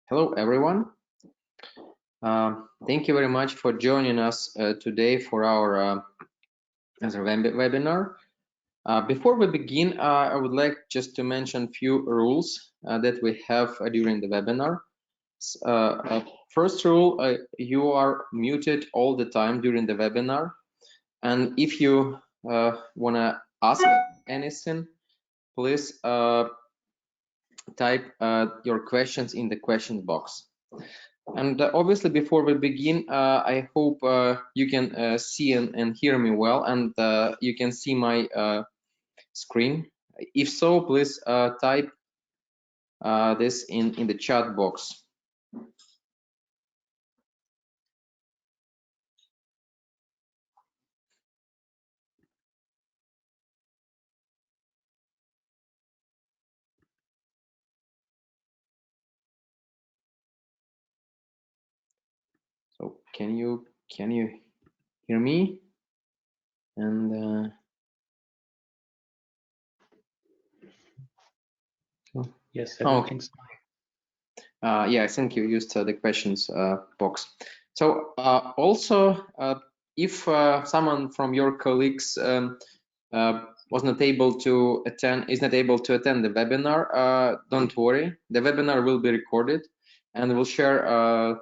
Hello, everyone. Thank you very much for joining us today for our webinar. Before we begin, I would like just to mention a few rules that we have during the webinar. First rule, you are muted all the time during the webinar. And if you want to ask anything, please type your questions in the question box. And obviously, before we begin, I hope you can see and hear me well, and you can see my screen. If so, please type this in the chat box. So can you hear me? And yes, everything's fine. Yeah, I think you used the questions box. So also, if someone from your colleagues is not able to attend the webinar, don't worry. The webinar will be recorded, and we'll share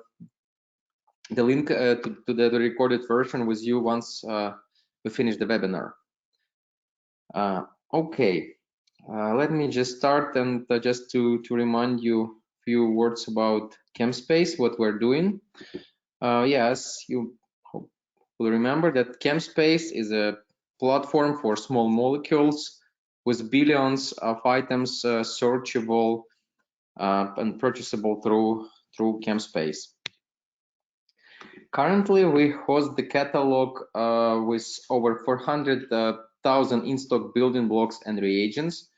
the link to the recorded version with you once we finish the webinar. Okay, let me just start, and just to remind you a few words about ChemSpace, what we're doing. Yes, you will remember that ChemSpace is a platform for small molecules with billions of items searchable and purchasable through ChemSpace. Currently, we host the catalog with over 400,000 in-stock building blocks and reagents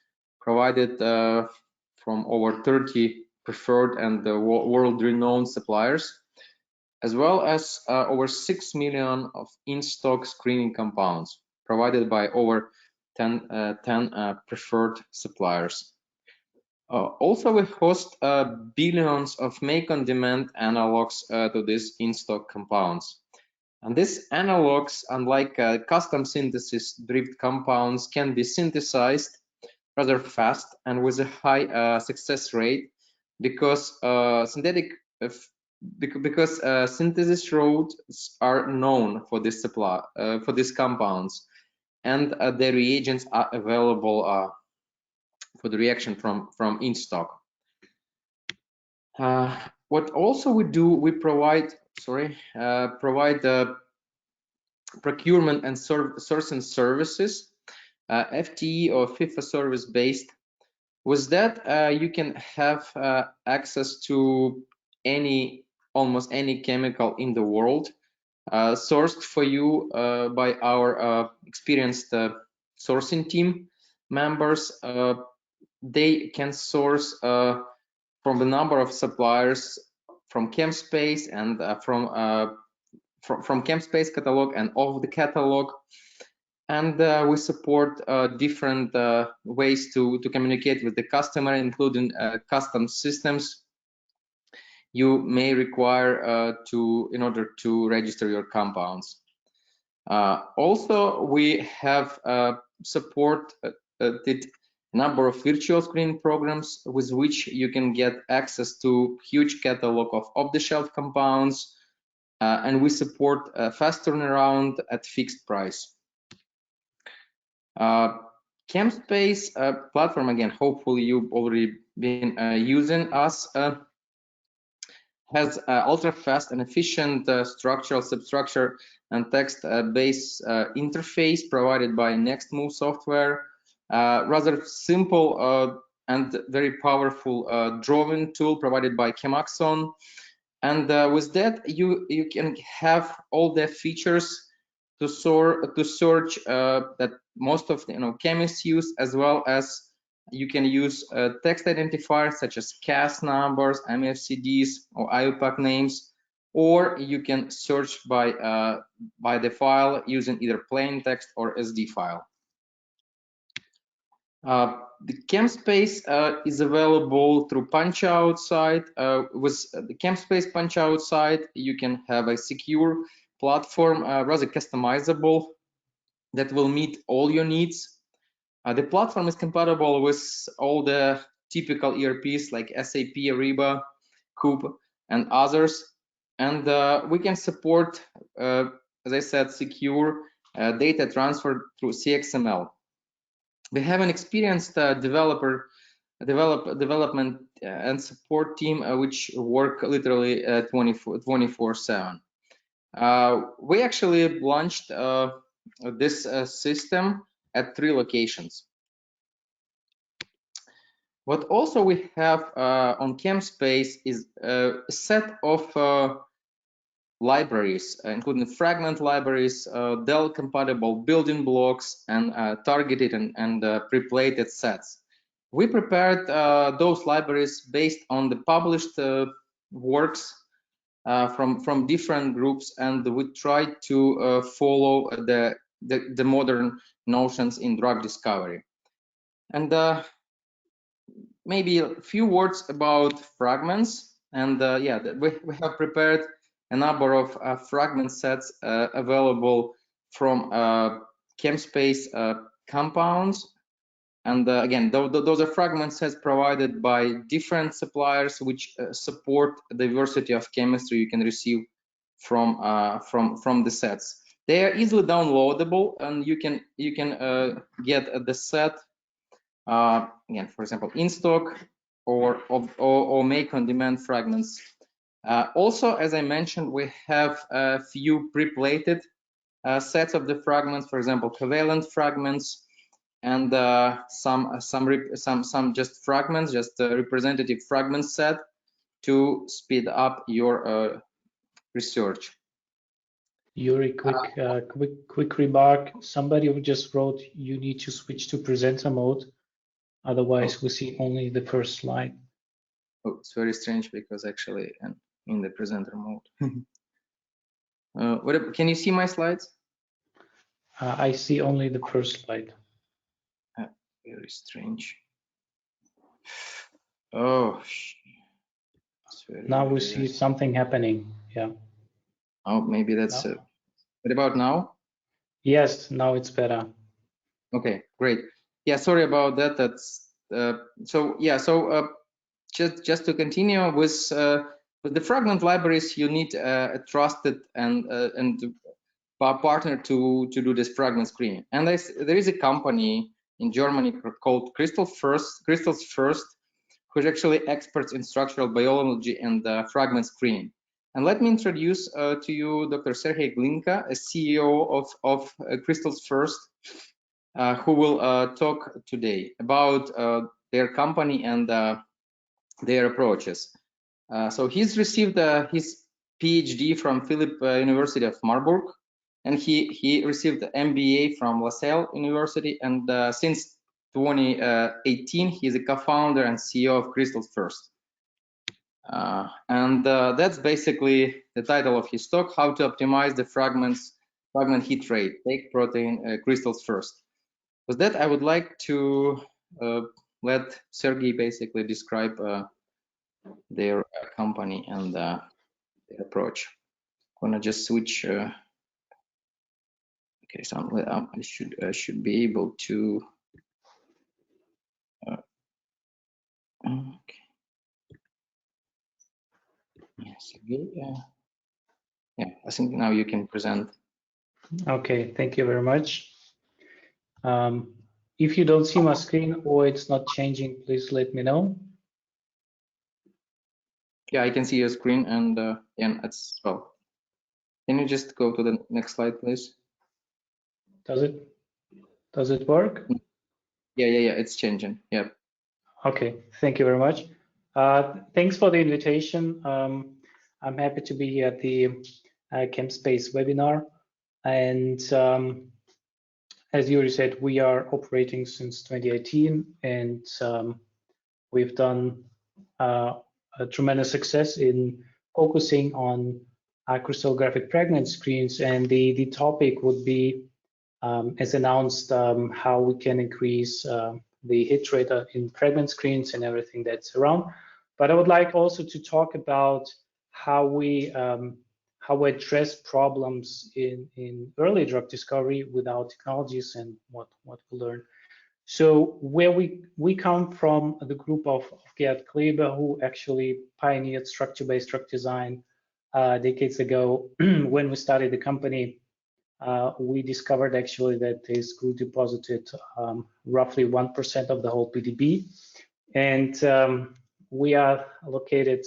provided from over 30 preferred and world-renowned suppliers, as well as over 6 million of in-stock screening compounds provided by over 10 preferred suppliers. Also, we host billions of make-on-demand analogs to these in-stock compounds. And these analogs, unlike custom synthesis-driven compounds, can be synthesized rather fast and with a high success rate because synthesis routes are known for this supply for these compounds, and the reagents are available for the reaction from in-stock. What also we do, we provide the procurement and sourcing services, FTE or FIFA service based. With that, you can have access to almost any chemical in the world, sourced for you by our experienced sourcing team members. They can source from the number of suppliers from ChemSpace and from ChemSpace catalog and off the catalog. And we support different ways to communicate with the customer, including custom systems you may require in order to register your compounds. Also, we have supported number of virtual screening programs with which you can get access to huge catalog of off-the-shelf compounds, and we support fast turnaround at fixed price. ChemSpace platform, again, hopefully you've already been using us, has ultra-fast and efficient structural, substructure, and text-based interface provided by NextMove software. Rather simple and very powerful drawing tool provided by Chemaxon, and with that you can have all the features to search that most of chemists use, as well as you can use text identifiers such as CAS numbers, MFCDs, or IUPAC names, or you can search by the file using either plain text or SD file. The ChemSpace is available through punch-out site. With the ChemSpace punch-out site, you can have a secure platform, rather customizable, that will meet all your needs. The platform is compatible with all the typical ERPs like SAP, Ariba, Coupa, and others. And we can support, as I said, secure data transfer through CXML. We have an experienced development and support team which work literally 24/7. We actually launched this system at 3 locations. What also we have on ChemSpace is a set of libraries, including fragment libraries, Dell compatible building blocks, and targeted and pre-plated sets. We prepared those libraries based on the published works from different groups, and we tried to follow the modern notions in drug discovery. And maybe a few words about fragments. And yeah, we have prepared a number of fragment sets available from ChemSpace compounds. And again, those are fragment sets provided by different suppliers which support diversity of chemistry you can receive from the sets. They are easily downloadable, and you can get the set again, for example, in stock or make on demand fragments. Also, as I mentioned, we have a few pre-plated sets of the fragments, for example, covalent fragments, and some just fragments, just a representative fragment set to speed up your research. Yuri, quick remark. Somebody just wrote you need to switch to presenter mode, otherwise we see only the first slide. Oh, it's very strange because actually I'm in the presenter mode. Can you see my slides? I see only the first slide. Very strange. Oh, now we see something happening. Yeah. Oh, maybe that's it. What about now? Yes, now it's better. Okay, great. Yeah, sorry about that. That's so yeah. So just to continue with the fragment libraries, you need a trusted and partner to do this fragment screening. And there is a company in Germany called CrystalsFirst, who's actually experts in structural biology and fragment screening. And let me introduce to you Dr. Sergey Glinka, a CEO of CrystalsFirst, who will talk today about their company and their approaches. So he's received his PhD from Philipp University of Marburg, and he received the MBA from LaSalle University, and since 2018 he's a co-founder and CEO of CrystalsFirst. And that's basically the title of his talk: How to Optimize the Fragment Hit Rate, Take Protein Crystals First. With that, I would like to let Sergey basically describe their company and their approach. I'm gonna just switch. Okay, so I should be able to. Okay. Yes. Yeah, I think now you can present. Okay, thank you very much. If you don't see my screen or it's not changing, please let me know. Yeah, I can see your screen, and yeah, that's well. Can you just go to the next slide, please? Does it work? Yeah, it's changing. Yeah. Okay, thank you very much. Thanks for the invitation. I'm happy to be here at the ChemSpace webinar. And as Yuri said, we are operating since 2018, and we've done a tremendous success in focusing on crystallographic fragment screens. And the topic would be, as announced, how we can increase the hit rate in fragment screens and everything that's around. But I would like also to talk about how we address problems in early drug discovery with our technologies and what we learn. So where we come from, the group of Gerd Kleber, who actually pioneered structure-based drug design decades ago. When we started the company, we discovered actually that this group deposited roughly 1% of the whole PDB. And we are located,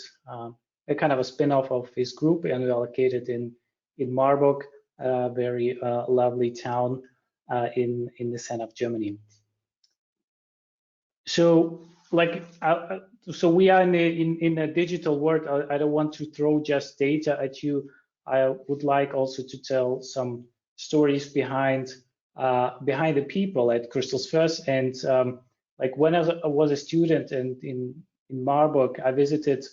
a kind of a spin-off of this group, and we are located in Marburg, a very lovely town in the center of Germany. So, so we are in a digital world. I don't want to throw just data at you. I would like also to tell some stories behind the people at CrystalsFirst. And like when I was a student and in Marburg, I visited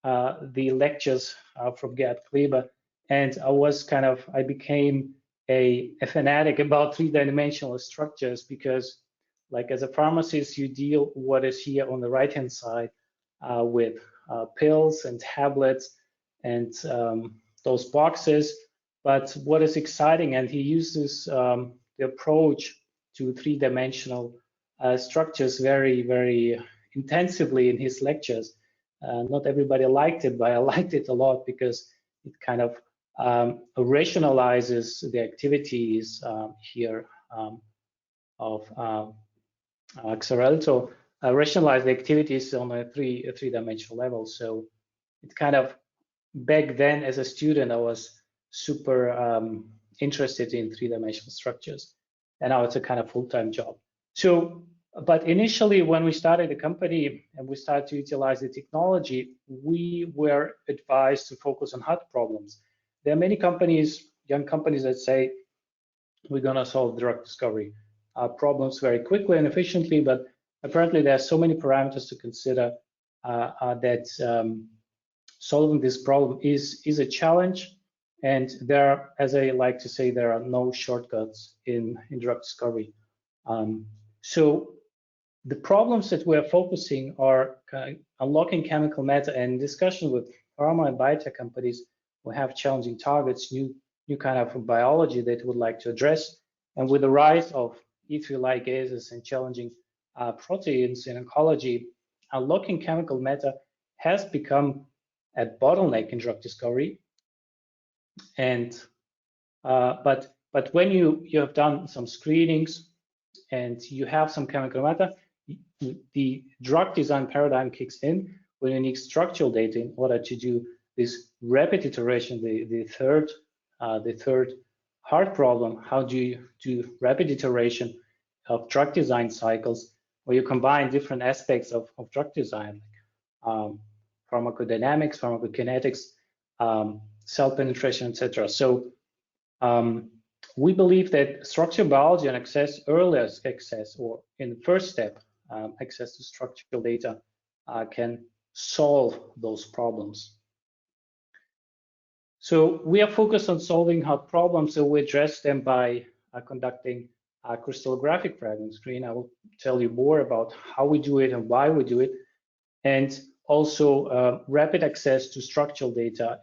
the lectures from Gerd Kleber, and I became a fanatic about three-dimensional structures, because like as a pharmacist, you deal what is here on the right-hand side with pills and tablets and those boxes. But what is exciting, and he uses the approach to three-dimensional structures very, very intensively in his lectures. Not everybody liked it, but I liked it a lot because it kind of rationalizes the activities here of Xarelto, rationalize the activities on a three-dimensional level. So it kind of, back then as a student, I was super interested in three-dimensional structures, and now it's a kind of full-time job. So, but initially when we started the company and we started to utilize the technology, we were advised to focus on hard problems. There are many companies, young companies, that say we're gonna solve drug discovery problems very quickly and efficiently, but apparently there are so many parameters to consider that solving this problem is a challenge. And there are, as I like to say, there are no shortcuts in drug discovery. So the problems that we're focusing are unlocking chemical matter, and in discussion with pharma and biotech companies, we have challenging targets, new kind of biology that we would like to address. And with the rise of E3 ligases and challenging proteins in oncology, unlocking chemical matter has become a bottleneck in drug discovery. And but when you have done some screenings and you have some chemical matter, the drug design paradigm kicks in when you need structural data in order to do this rapid iteration, the third hard problem. How do you do rapid iteration of drug design cycles, where you combine different aspects of drug design, like pharmacodynamics, pharmacokinetics, cell penetration, etc. So we believe that structural biology and earlier access, or in the first step, access to structural data can solve those problems. So we are focused on solving hard problems, so we address them by conducting crystallographic fragment screen. I will tell you more about how we do it and why we do it. And also rapid access to structural data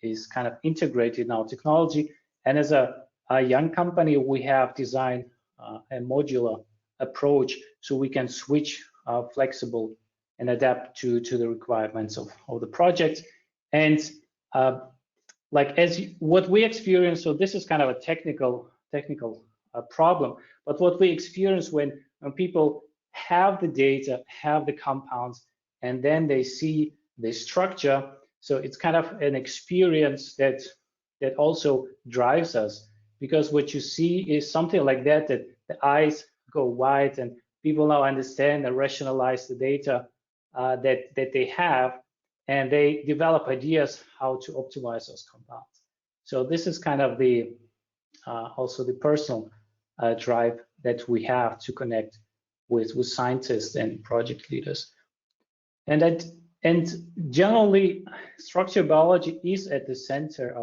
is kind of integrated in our technology. And as a young company, we have designed a modular approach, so we can switch flexible and adapt to the requirements of the project. And like what we experience, so this is kind of a technical problem, but what we experience when people have the data, have the compounds, and then they see the structure, so it's kind of an experience that also drives us, because what you see is something like that the eyes go wide and people now understand and rationalize the data that they have, and they develop ideas how to optimize those compounds. So this is kind of the also the personal drive that we have to connect with scientists and project leaders. And generally, structural biology is at the center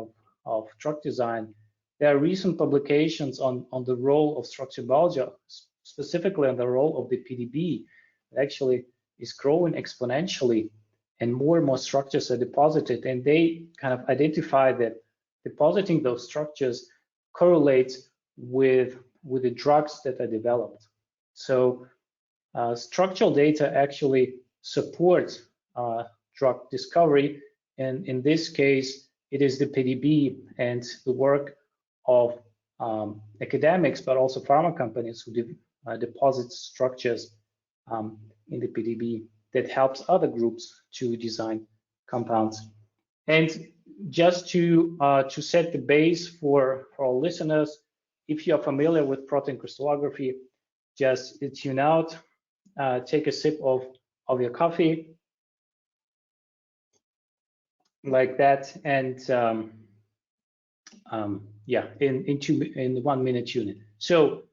of drug design. There are recent publications on the role of structural biology, specifically on the role of the PDB, it actually is growing exponentially, and more structures are deposited, and they kind of identify that depositing those structures correlates with the drugs that are developed. So structural data actually supports drug discovery, and in this case, it is the PDB and the work of academics, but also pharma companies who deposit structures in the PDB that helps other groups to design compounds. And just to set the base for our listeners, if you are familiar with protein crystallography, just tune out, take a sip of your coffee, like that, and yeah, in 1 minute unit. So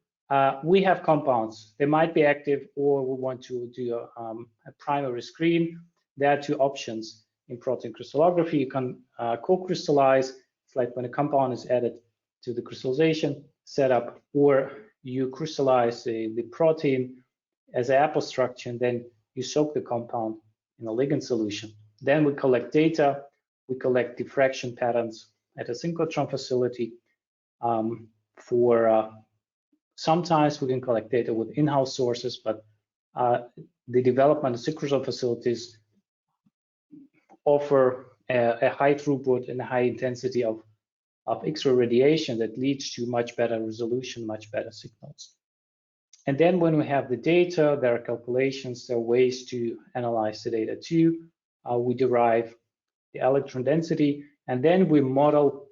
we have compounds. They might be active, or we want to do a primary screen. There are two options in protein crystallography. You can co-crystallize. It's like when a compound is added to the crystallization setup, or you crystallize the protein as an apple structure, and then you soak the compound in a ligand solution. Then we collect data. We collect diffraction patterns at a synchrotron facility. Sometimes we can collect data with in-house sources, but the development of synchrotron facilities offer a high throughput and a high intensity of X-ray radiation that leads to much better resolution, much better signals. And then when we have the data, there are calculations, there are ways to analyze the data too. We derive the electron density, and then we model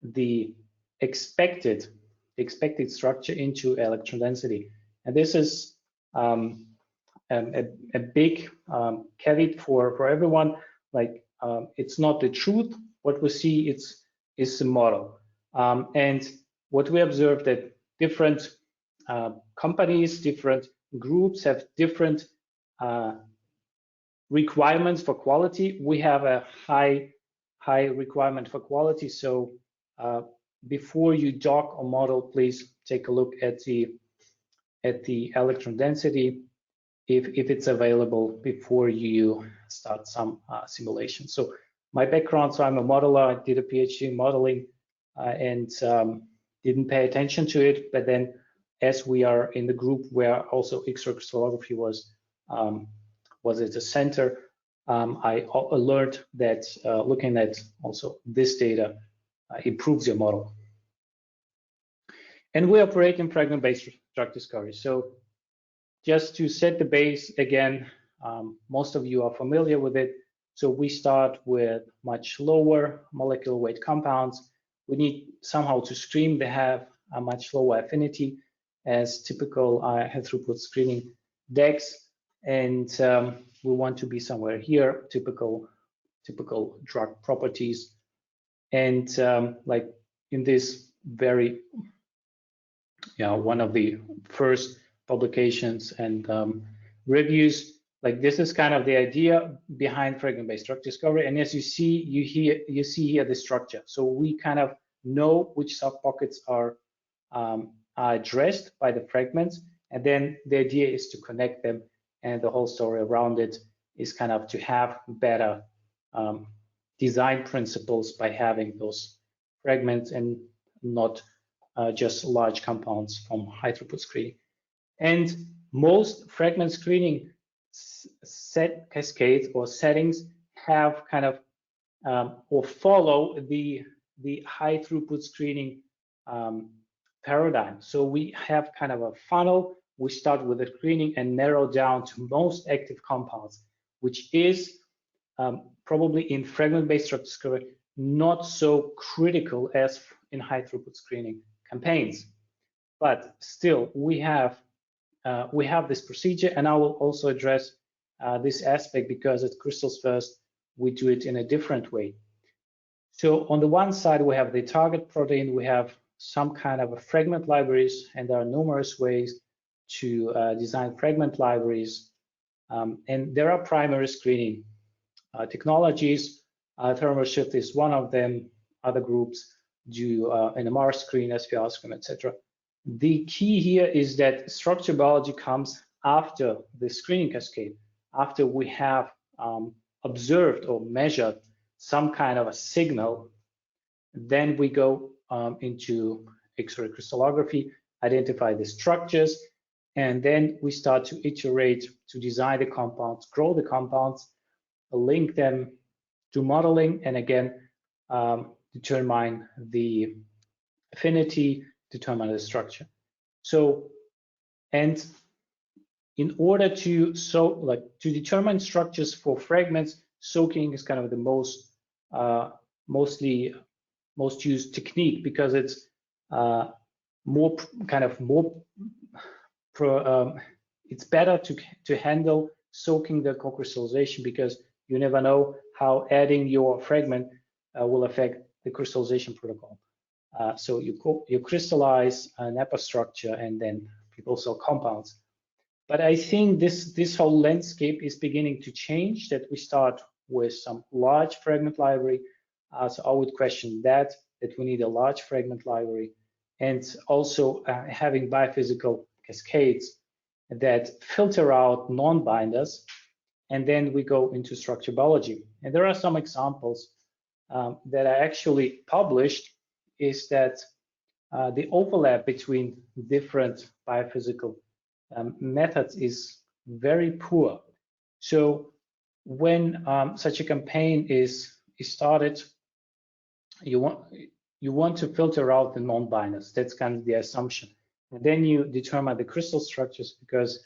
the expected structure into electron density. And this is a big caveat for everyone. Like it's not the truth. What we see is a model. And what we observe that different companies, different groups have different requirements for quality. We have a high requirement for quality. So before you dock a model, please take a look at the electron density if it's available before you start some simulation. So my background, so I'm a modeler. I did a PhD in modeling and didn't pay attention to it. But then as we are in the group where also X-ray crystallography was at the center, I learned that looking at also this data improves your model. And we operate in fragment-based drug discovery. So just to set the base again, most of you are familiar with it. So we start with much lower molecular weight compounds. We need somehow to screen. They have a much lower affinity as typical high throughput screening decks. And we want to be somewhere here, typical drug properties. And like in this very, one of the first publications and reviews, like this is kind of the idea behind fragment-based drug discovery. And as you see, you see here the structure. So we kind of know which sub-pockets are addressed by the fragments, and then the idea is to connect them, and the whole story around it is kind of to have better design principles by having those fragments and not just large compounds from high throughput screening. And most fragment screening set cascades or settings have kind of or follow the high throughput screening paradigm. So we have kind of a funnel. We start with the screening and narrow down to most active compounds, which is probably in fragment-based drug discovery not so critical as in high throughput screening campaigns. But still, we have this procedure, and I will also address this aspect because at CrystalsFirst we do it in a different way. So on the one side, we have the target protein, we have some kind of a fragment libraries, and there are numerous ways to design fragment libraries. And there are primary screening technologies. Thermal shift is one of them. Other groups do NMR screen, SPR screen, etc. The key here is that structure biology comes after the screening cascade, after we have observed or measured some kind of a signal. Then we go into X-ray crystallography, identify the structures, and then we start to iterate to design the compounds, grow the compounds, link them to modeling, and again, determine the affinity, determine the structure. So, and in order to to determine structures for fragments, soaking is kind of the most used technique, because it's it's better to handle soaking the co-crystallization, because you never know how adding your fragment will affect the crystallization protocol. So you crystallize an structure, and then people saw compounds. But I think this whole landscape is beginning to change, that we start with some large fragment library. So I would question that we need a large fragment library, and also having biophysical cascades that filter out non-binders, and then we go into structure biology. And there are some examples that are actually published, is that the overlap between different biophysical methods is very poor. So when such a campaign is started, you want to filter out the non-binders. That's kind of the assumption. And then you determine the crystal structures, because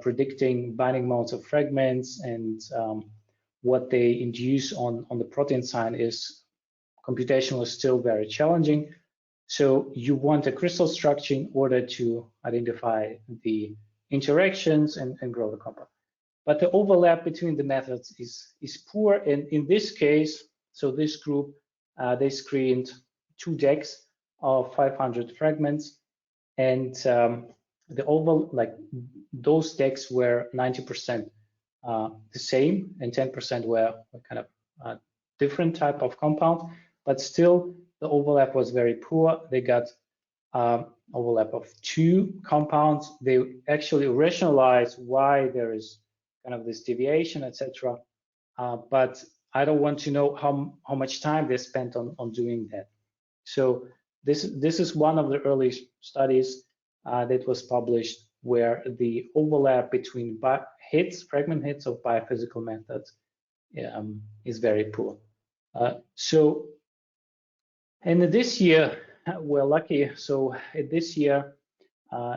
predicting binding modes of fragments and what they induce on the protein side is computationally still very challenging. So you want a crystal structure in order to identify the interactions and grow the compound. But the overlap between the methods is poor. And in this case, so this group, they screened 2 decks of 500 fragments, and those decks were 90% the same, and 10% were kind of different type of compound, but still the overlap was very poor. They got overlap of 2 compounds. They actually rationalize why there is kind of this deviation, etc. But I don't want to know how much time they spent on doing that. So this is one of the early studies that was published, where the overlap between fragment hits of biophysical methods is very poor. And this year, we're lucky. So this year,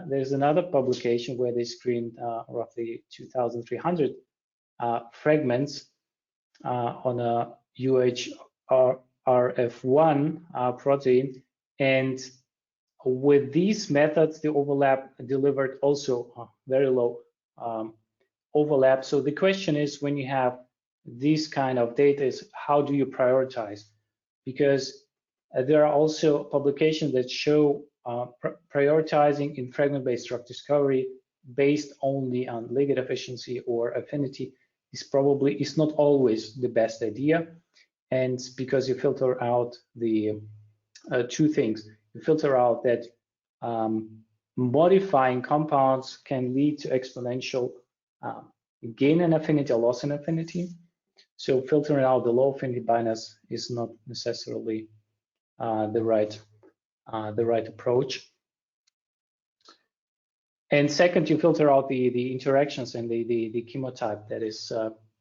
there's another publication where they screened roughly 2,300 fragments on a UHRF1 protein. And with these methods, the overlap delivered also very low overlap. So the question is, when you have this kind of data, is how do you prioritize? Because there are also publications that show prioritizing in fragment-based drug discovery based only on ligand efficiency or affinity is not always the best idea. And because you filter out the 2 things, you filter out that modifying compounds can lead to exponential gain in affinity or loss in affinity. So filtering out the low affinity binders is not necessarily the right approach. And second, you filter out the interactions and the chemotype that is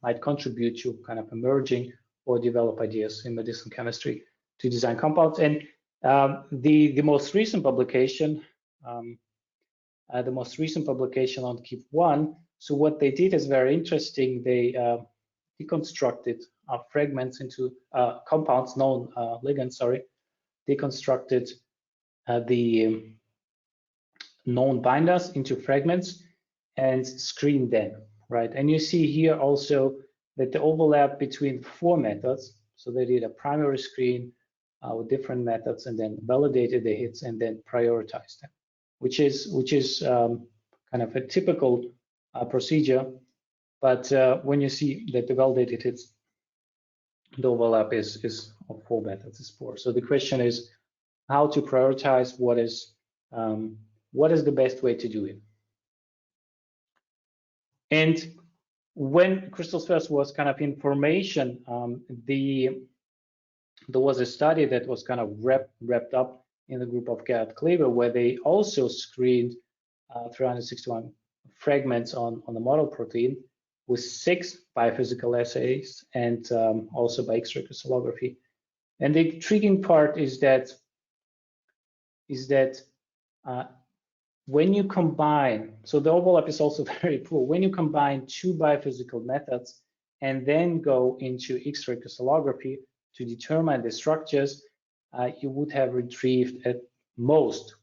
might contribute to kind of emerging or develop ideas in medicinal chemistry to design compounds. And the most recent publication, on KEEP1. So what they did is very interesting. They deconstructed fragments into compounds, known ligands. Sorry, deconstructed the known binders into fragments and screened them, right? And you see here also that the overlap between 4 methods. So they did a primary screen with different methods, and then validated the hits, and then prioritized them, which is kind of a typical procedure. But when you see that the validated hits, the overlap is of 4 methods is poor. So the question is how to prioritize what is what is the best way to do it? And when CrystalsFirst was kind of in formation, there was a study that was kind of wrapped up in the group of Gerhard Kleber, where they also screened 361 fragments on the model protein with 6 biophysical assays and also by X-ray crystallography. And the intriguing part is that when you combine, so the overlap is also very poor. When you combine 2 biophysical methods and then go into X-ray crystallography to determine the structures, you would have retrieved at most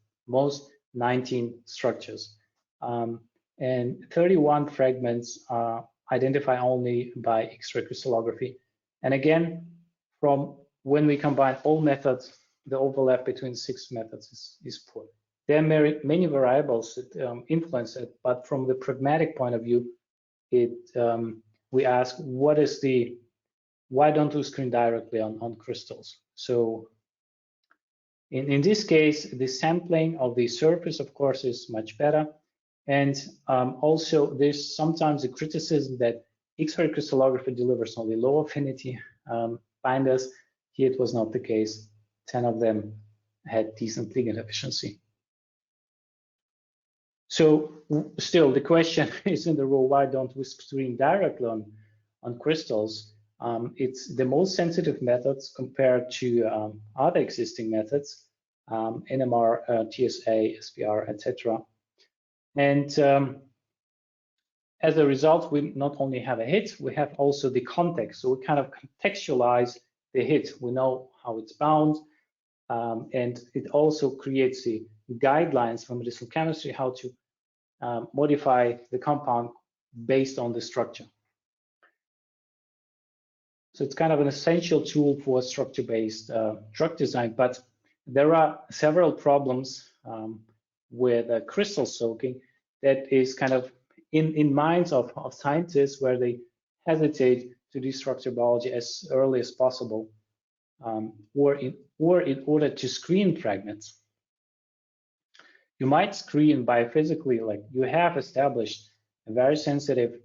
19 structures. And 31 fragments are identified only by X-ray crystallography. And again, from when we combine all methods, the overlap between 6 methods is poor. There are many variables that influence it, but from the pragmatic point of view, we ask, why don't we screen directly on crystals? So in this case, the sampling of the surface, of course, is much better. And also, there's sometimes a criticism that X-ray crystallography delivers only low affinity binders. Here it was not the case. 10 of them had decent ligand efficiency. So still, the question is in the role, why don't we screen directly on crystals? It's the most sensitive methods compared to other existing methods, NMR, TSA, SPR, etc. And as a result, we not only have a hit, we have also the context. So we kind of contextualize the hit. We know how it's bound, and it also creates the guidelines for medicinal chemistry, how to modify the compound based on the structure. So it's kind of an essential tool for structure-based drug design, but there are several problems with crystal soaking that is kind of in minds of scientists, where they hesitate to do structural biology as early as possible, or in order to screen fragments. You might screen biophysically, like you have established a very sensitive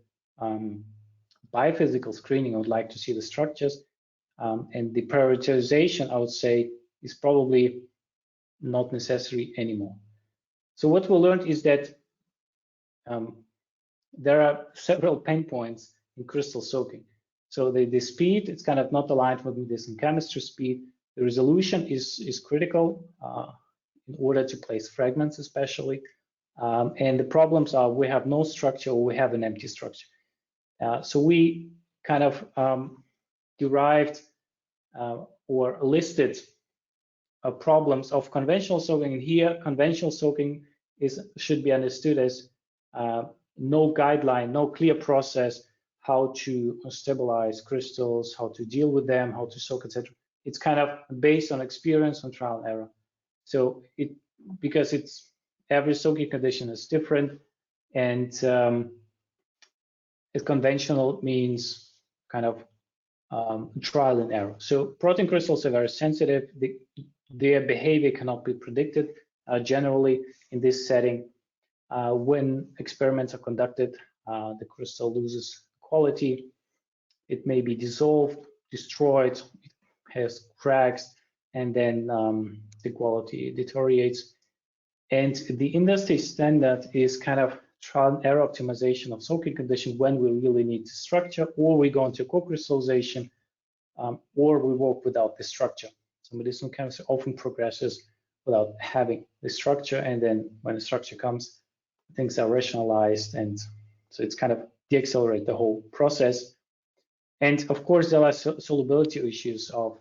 biophysical screening. I would like to see the structures, and the prioritization, I would say, is probably not necessary anymore. So what we learned is that there are several pain points in crystal soaking. So the speed, it's kind of not aligned with medicinal chemistry speed. The resolution is critical in order to place fragments, especially. And the problems are we have no structure or we have an empty structure. So we kind of derived or listed problems of conventional soaking. And here, conventional soaking should be understood as no guideline, no clear process how to stabilize crystals, how to deal with them, how to soak, etc. It's kind of based on experience and trial and error. So because every soaking condition is different, and conventional means kind of trial and error. So protein crystals are very sensitive. Their behavior cannot be predicted generally in this setting. When experiments are conducted, the crystal loses quality. It may be dissolved, destroyed, it has cracks, and then the quality deteriorates. And the industry standard is kind of trial and error optimization of soaking condition when we really need the structure, or we go into co-crystallization, or we work without the structure. So medicinal chemistry often progresses without having the structure, and then when the structure comes, things are rationalized, and so it's kind of deaccelerate the whole process. And of course, there are solubility issues of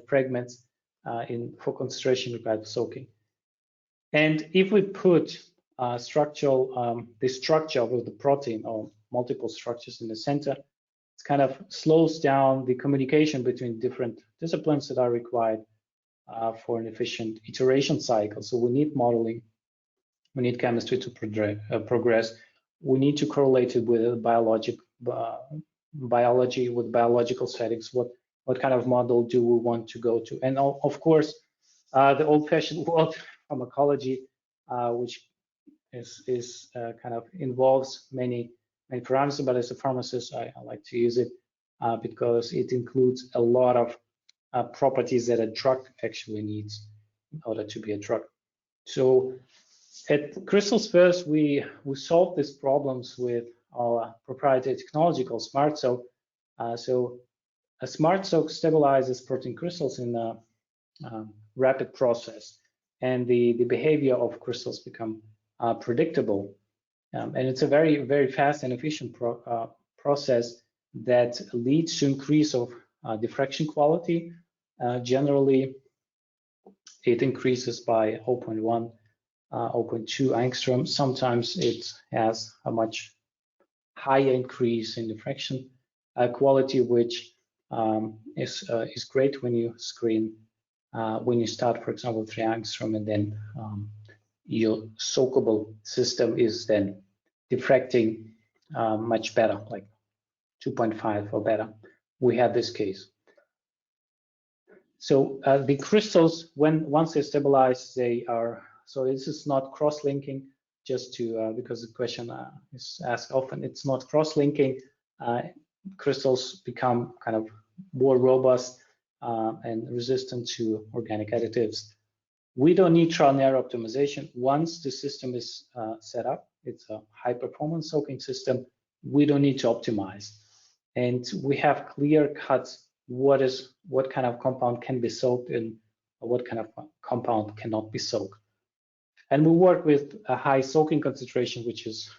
fragments for concentration required soaking. And if we put the structure of the protein or multiple structures in the center, it kind of slows down the communication between different disciplines that are required for an efficient iteration cycle. So we need modeling, we need chemistry to progress. We need to correlate it with biology, with biological settings. What kind of model do we want to go to? And of course, the old-fashioned world pharmacology, which is kind of involves many parameters, but as a pharmacist, I like to use it because it includes a lot of properties that a drug actually needs in order to be a drug. So at CrystalsFirst, we solve these problems with our proprietary technology called SmartSoak. So a SmartSoak stabilizes protein crystals in a rapid process, and the behavior of crystals become predictable. And it's a very fast and efficient process that leads to increase of diffraction quality. Generally, it increases by 0.1, 0.2 angstrom. Sometimes it has a much higher increase in diffraction quality, which is great when you screen, when you start, for example, 3 angstrom, and then your soakable system is then diffracting much better, like 2.5 or better. We have this case. So the crystals, once they're stabilized, they are, so this is not cross-linking, just to, because the question is asked often, it's not cross-linking. Crystals become kind of more robust and resistant to organic additives. We don't need trial and error optimization. Once the system is set up, it's a high performance soaking system, we don't need to optimize. And we have clear cuts what kind of compound can be soaked and what kind of compound cannot be soaked. And we work with a high soaking concentration, which is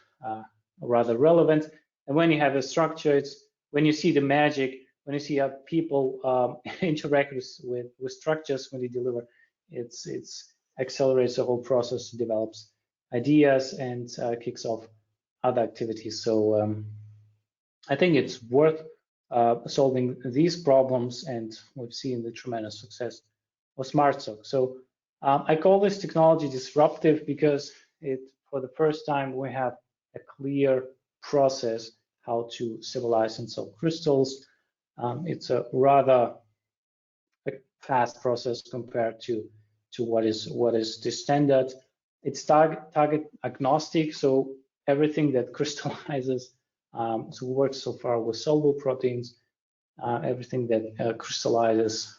rather relevant. And when you have a structure, it's when you see the magic, when you see how people interact with structures when they deliver, it's accelerates the whole process, develops ideas, and kicks off other activities. So I think it's worth solving these problems, and we've seen the tremendous success of SmartSoak. So I call this technology disruptive because for the first time, we have a clear process how to stabilize and soak crystals. It's a rather fast process compared to what is the standard. It's target agnostic, so everything that crystallizes, so we work so far with soluble proteins, everything that crystallizes,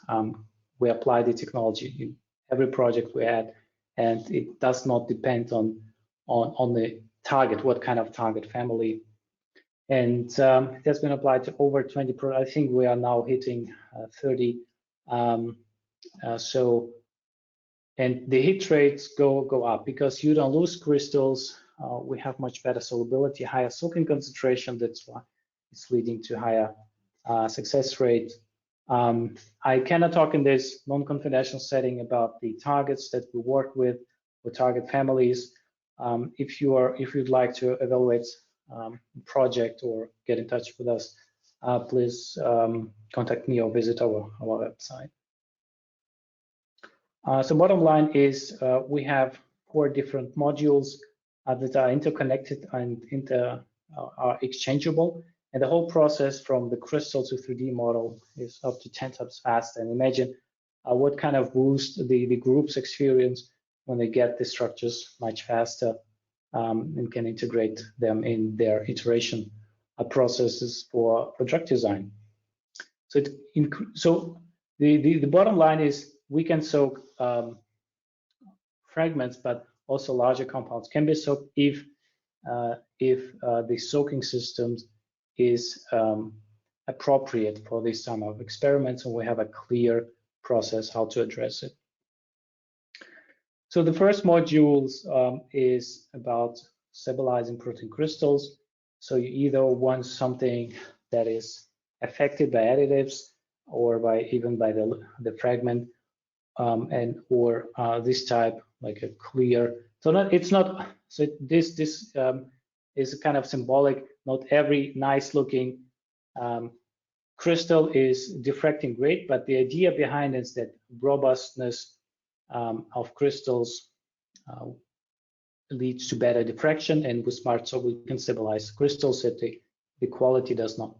we apply the technology in every project we add, and it does not depend on the target, what kind of target family. And it has been applied to over 20 products. I think we are now hitting 30. And the hit rates go up because you don't lose crystals. We have much better solubility, higher soaking concentration. That's why it's leading to higher success rate. I cannot talk in this non-confidential setting about the targets that we work with or target families. If you'd like to evaluate a project or get in touch with us, please contact me or visit our website. So bottom line is we have 4 different modules that are interconnected and are exchangeable. And the whole process from the crystal to 3D model is up to 10 times faster. And imagine what kind of boost the groups experience when they get the structures much faster and can integrate them in their iteration processes for drug design. So the bottom line is we can soak fragments, but also larger compounds can be soaked if the soaking systems is appropriate for this type of experiments, and we have a clear process how to address it. So the first module is about stabilizing protein crystals. So you either want something that is affected by additives or even by the fragment, or this type, like a clear. So this is kind of symbolic. Not every nice looking crystal is diffracting great, but the idea behind it is that robustness of crystals leads to better diffraction, and with SmartSoak we can stabilize crystals so that the quality does not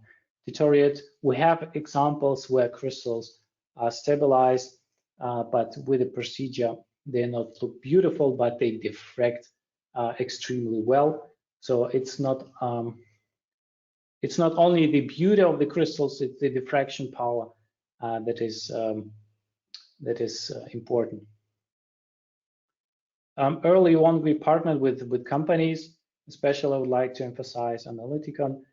deteriorate. We have examples where crystals are stabilized, but with a procedure They not look beautiful, but they diffract extremely well. So it's not only the beauty of the crystals, it's the diffraction power that is important. Early on, we partnered with companies. Especially, I would like to emphasize Analyticon.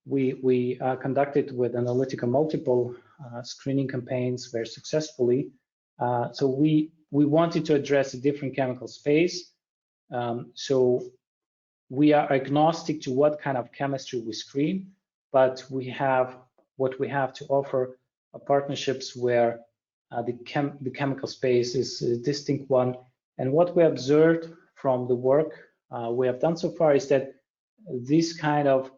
We conducted with Analytica multiple screening campaigns very successfully. So we wanted to address a different chemical space. So we are agnostic to what kind of chemistry we screen, but what we have to offer are partnerships where the chemical space is a distinct one. And what we observed from the work we have done so far is that this kind of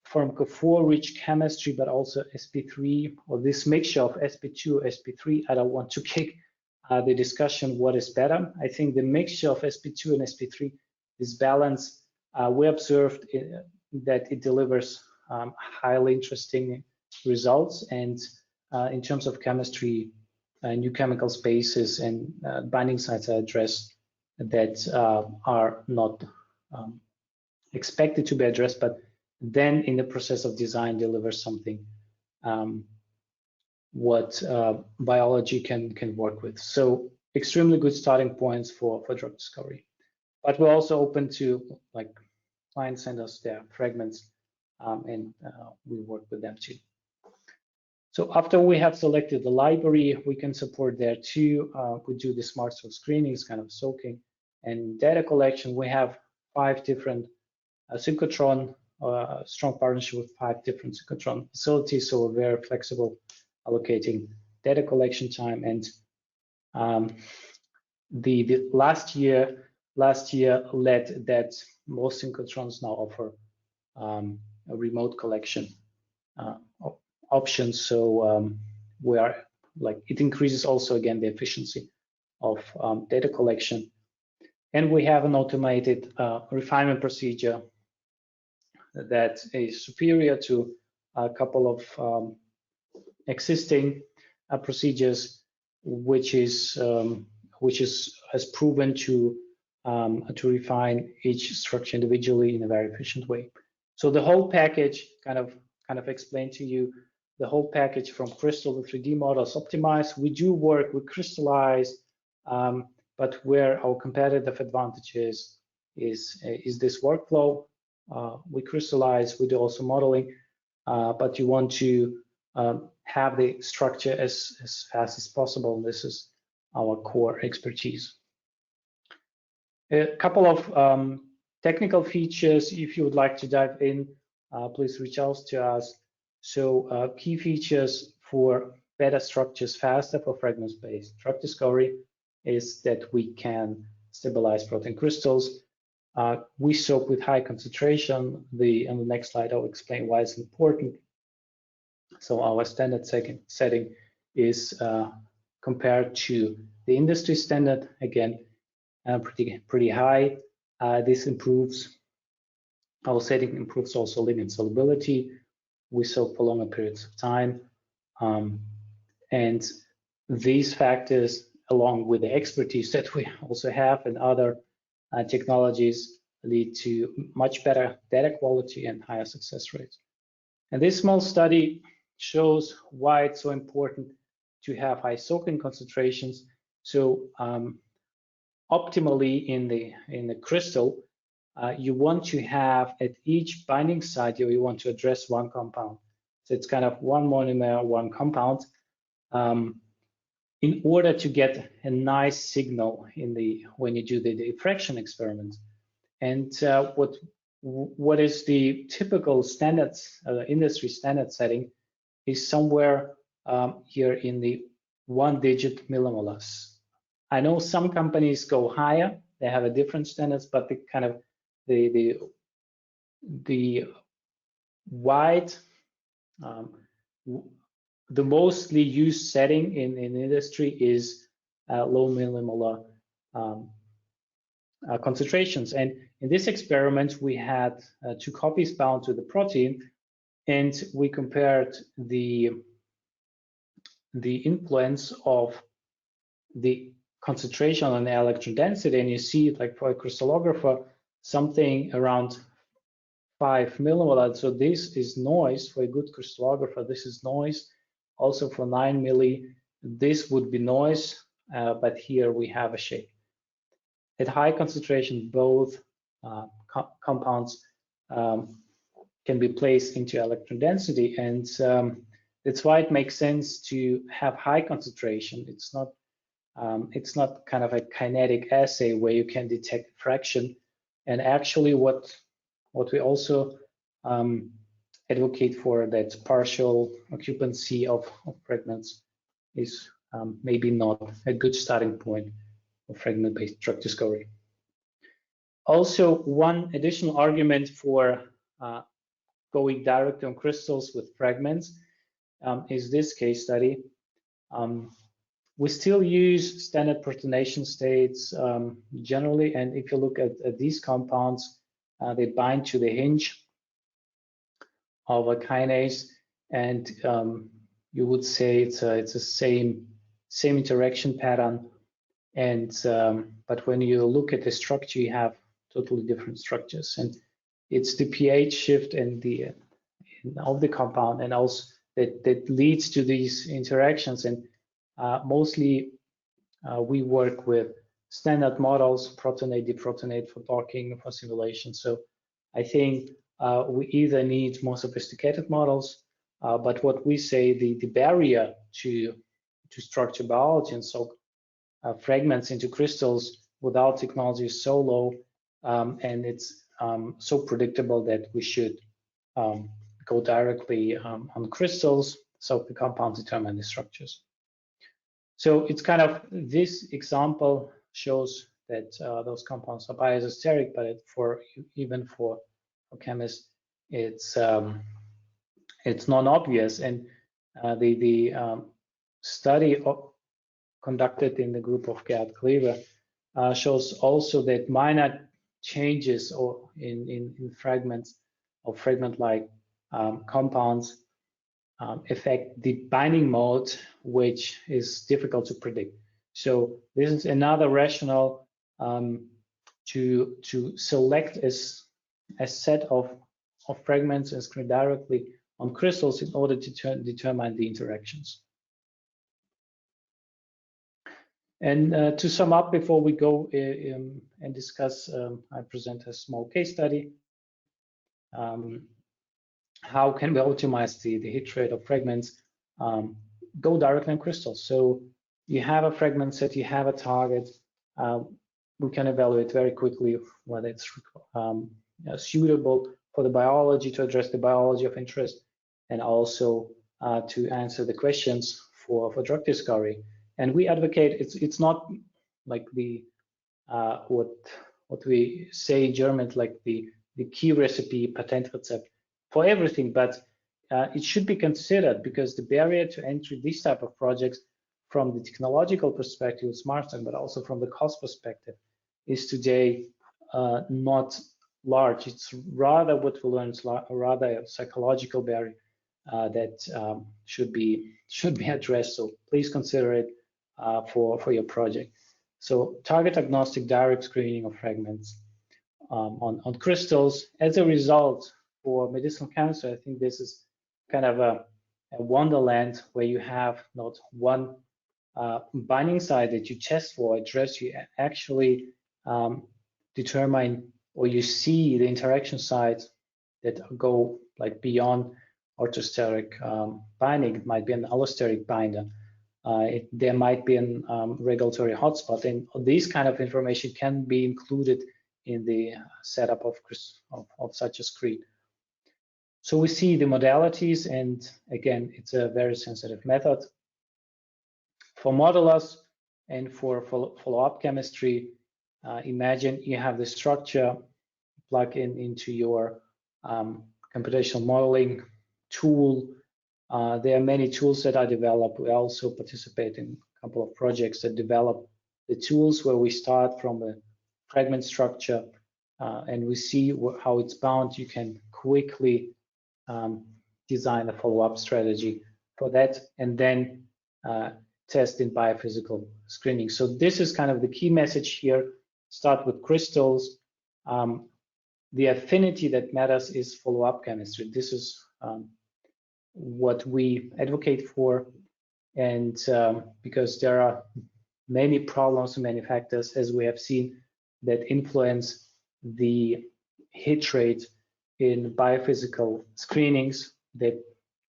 pharmacophore rich chemistry, but also sp3, or this mixture of sp2, sp3, I don't want to kick the discussion what is better. I think the mixture of sp2 and sp3, this balance, we observed that it delivers highly interesting results. And in terms of chemistry, new chemical spaces and binding sites are addressed that are not expected to be addressed, but then in the process of design delivers something what biology can work with. So extremely good starting points for drug discovery. But we're also open to, like, clients send us their fragments and we work with them too. So after we have selected the library, we can support there too. We do the SmartSoak screenings, kind of soaking, and data collection. We have 5 different synchrotron, strong partnership with 5 different synchrotron facilities, so we're very flexible allocating data collection time. And the last year led that most synchrotrons now offer a remote collection options. So we are, like, it increases also again the efficiency of data collection. And we have an automated refinement procedure that is superior to a couple of existing procedures, which has proven to refine each structure individually in a very efficient way. So the whole package kind of explained to you the whole package from crystal to 3D models optimized. We do work with crystallize, but where our competitive advantage is this workflow. We crystallize, we do also modeling, but you want to have the structure as fast as possible. And this is our core expertise. A couple of technical features, if you would like to dive in, please reach out to us. So key features for better structures faster for fragments-based drug discovery is that we can stabilize protein crystals. We soak with high concentration. On the next slide, I'll explain why it's important. So our standard setting is compared to the industry standard, again, pretty high. This improves, our setting improves also ligand solubility. We soak for longer periods of time. And these factors, along with the expertise that we also have in other technologies, lead to much better data quality and higher success rates. And this small study shows why it's so important to have high soaking concentrations. So optimally in the crystal, you want to have at each binding site, you want to address one compound. So it's kind of one monomer, one compound, in order to get a nice signal when you do the diffraction experiment. And what is the typical standards, industry standard setting is somewhere here in the 1-digit millimolars. I know some companies go higher; they have a different standards, but the kind of the wide, the mostly used setting in industry is low millimolar concentrations. And in this experiment, we had 2 copies bound to the protein, and we compared the influence of the concentration on the electron density, and you see, like for a crystallographer, something around 5 millimolar. So this is noise for a good crystallographer. This is noise. Also for 9 milli, this would be noise, but here we have a shape. At high concentration, both compounds can be placed into electron density, and that's why it makes sense to have high concentration. It's not kind of a kinetic assay where you can detect fraction. And actually, what we also advocate for, that partial occupancy of fragments is maybe not a good starting point of fragment-based drug discovery. Also, one additional argument for going direct on crystals with fragments is this case study. We still use standard protonation states generally, and if you look at these compounds, they bind to the hinge of a kinase, and you would say it's a same interaction pattern. And but when you look at the structure, you have totally different structures, and it's the pH shift and of the compound, and also that leads to these interactions. And mostly we work with standard models, protonate, deprotonate for docking, for simulation. So I think we either need more sophisticated models, but what we say, the barrier to structure biology and so fragments into crystals without technology is so low, and it's so predictable that we should go directly on crystals, so the compounds determine the structures. So it's kind of, this example shows that those compounds are bioisosteric, but even for chemists, it's non-obvious. And the study conducted in the group of Gerd Kleber shows also that minor changes or in fragments or fragment-like compounds affect the binding mode, which is difficult to predict. So this is another rationale to select a set of fragments and screen directly on crystals in order to determine the interactions. And to sum up, before we go and discuss, I present a small case study. How can we optimize the hit rate of fragments? Go directly on crystals. So you have a fragment set, you have a target. We can evaluate very quickly whether it's suitable for the biology, to address the biology of interest, and also to answer the questions for drug discovery. And we advocate, it's not like the what we say in German, like the key recipe, Patentrezept for everything, but it should be considered, because the barrier to entry these type of projects from the technological perspective, SmartSoak, but also from the cost perspective, is today not large. It's rather, what we learn, rather a psychological barrier that should be addressed. So please consider it for your project. So target agnostic direct screening of fragments on crystals. As a result, for medicinal chemistry, I think this is kind of a wonderland where you have not one binding site that you test for, address, you actually determine, or you see the interaction sites that go like beyond orthosteric binding. It might be an allosteric binder. There might be a regulatory hotspot, and this kind of information can be included in the setup of such a screen. So we see the modalities, and again, it's a very sensitive method. For modelers and for follow-up chemistry, imagine you have the structure, plug into your computational modeling tool. There are many tools that are developed. We also participate in a couple of projects that develop the tools where we start from a fragment structure and we see how it's bound. You can quickly design a follow-up strategy for that, and then test in biophysical screening. So this is kind of the key message here. Start with crystals. The affinity that matters is follow-up chemistry. This is what we advocate for, and because there are many problems and many factors, as we have seen, that influence the hit rate in biophysical screenings that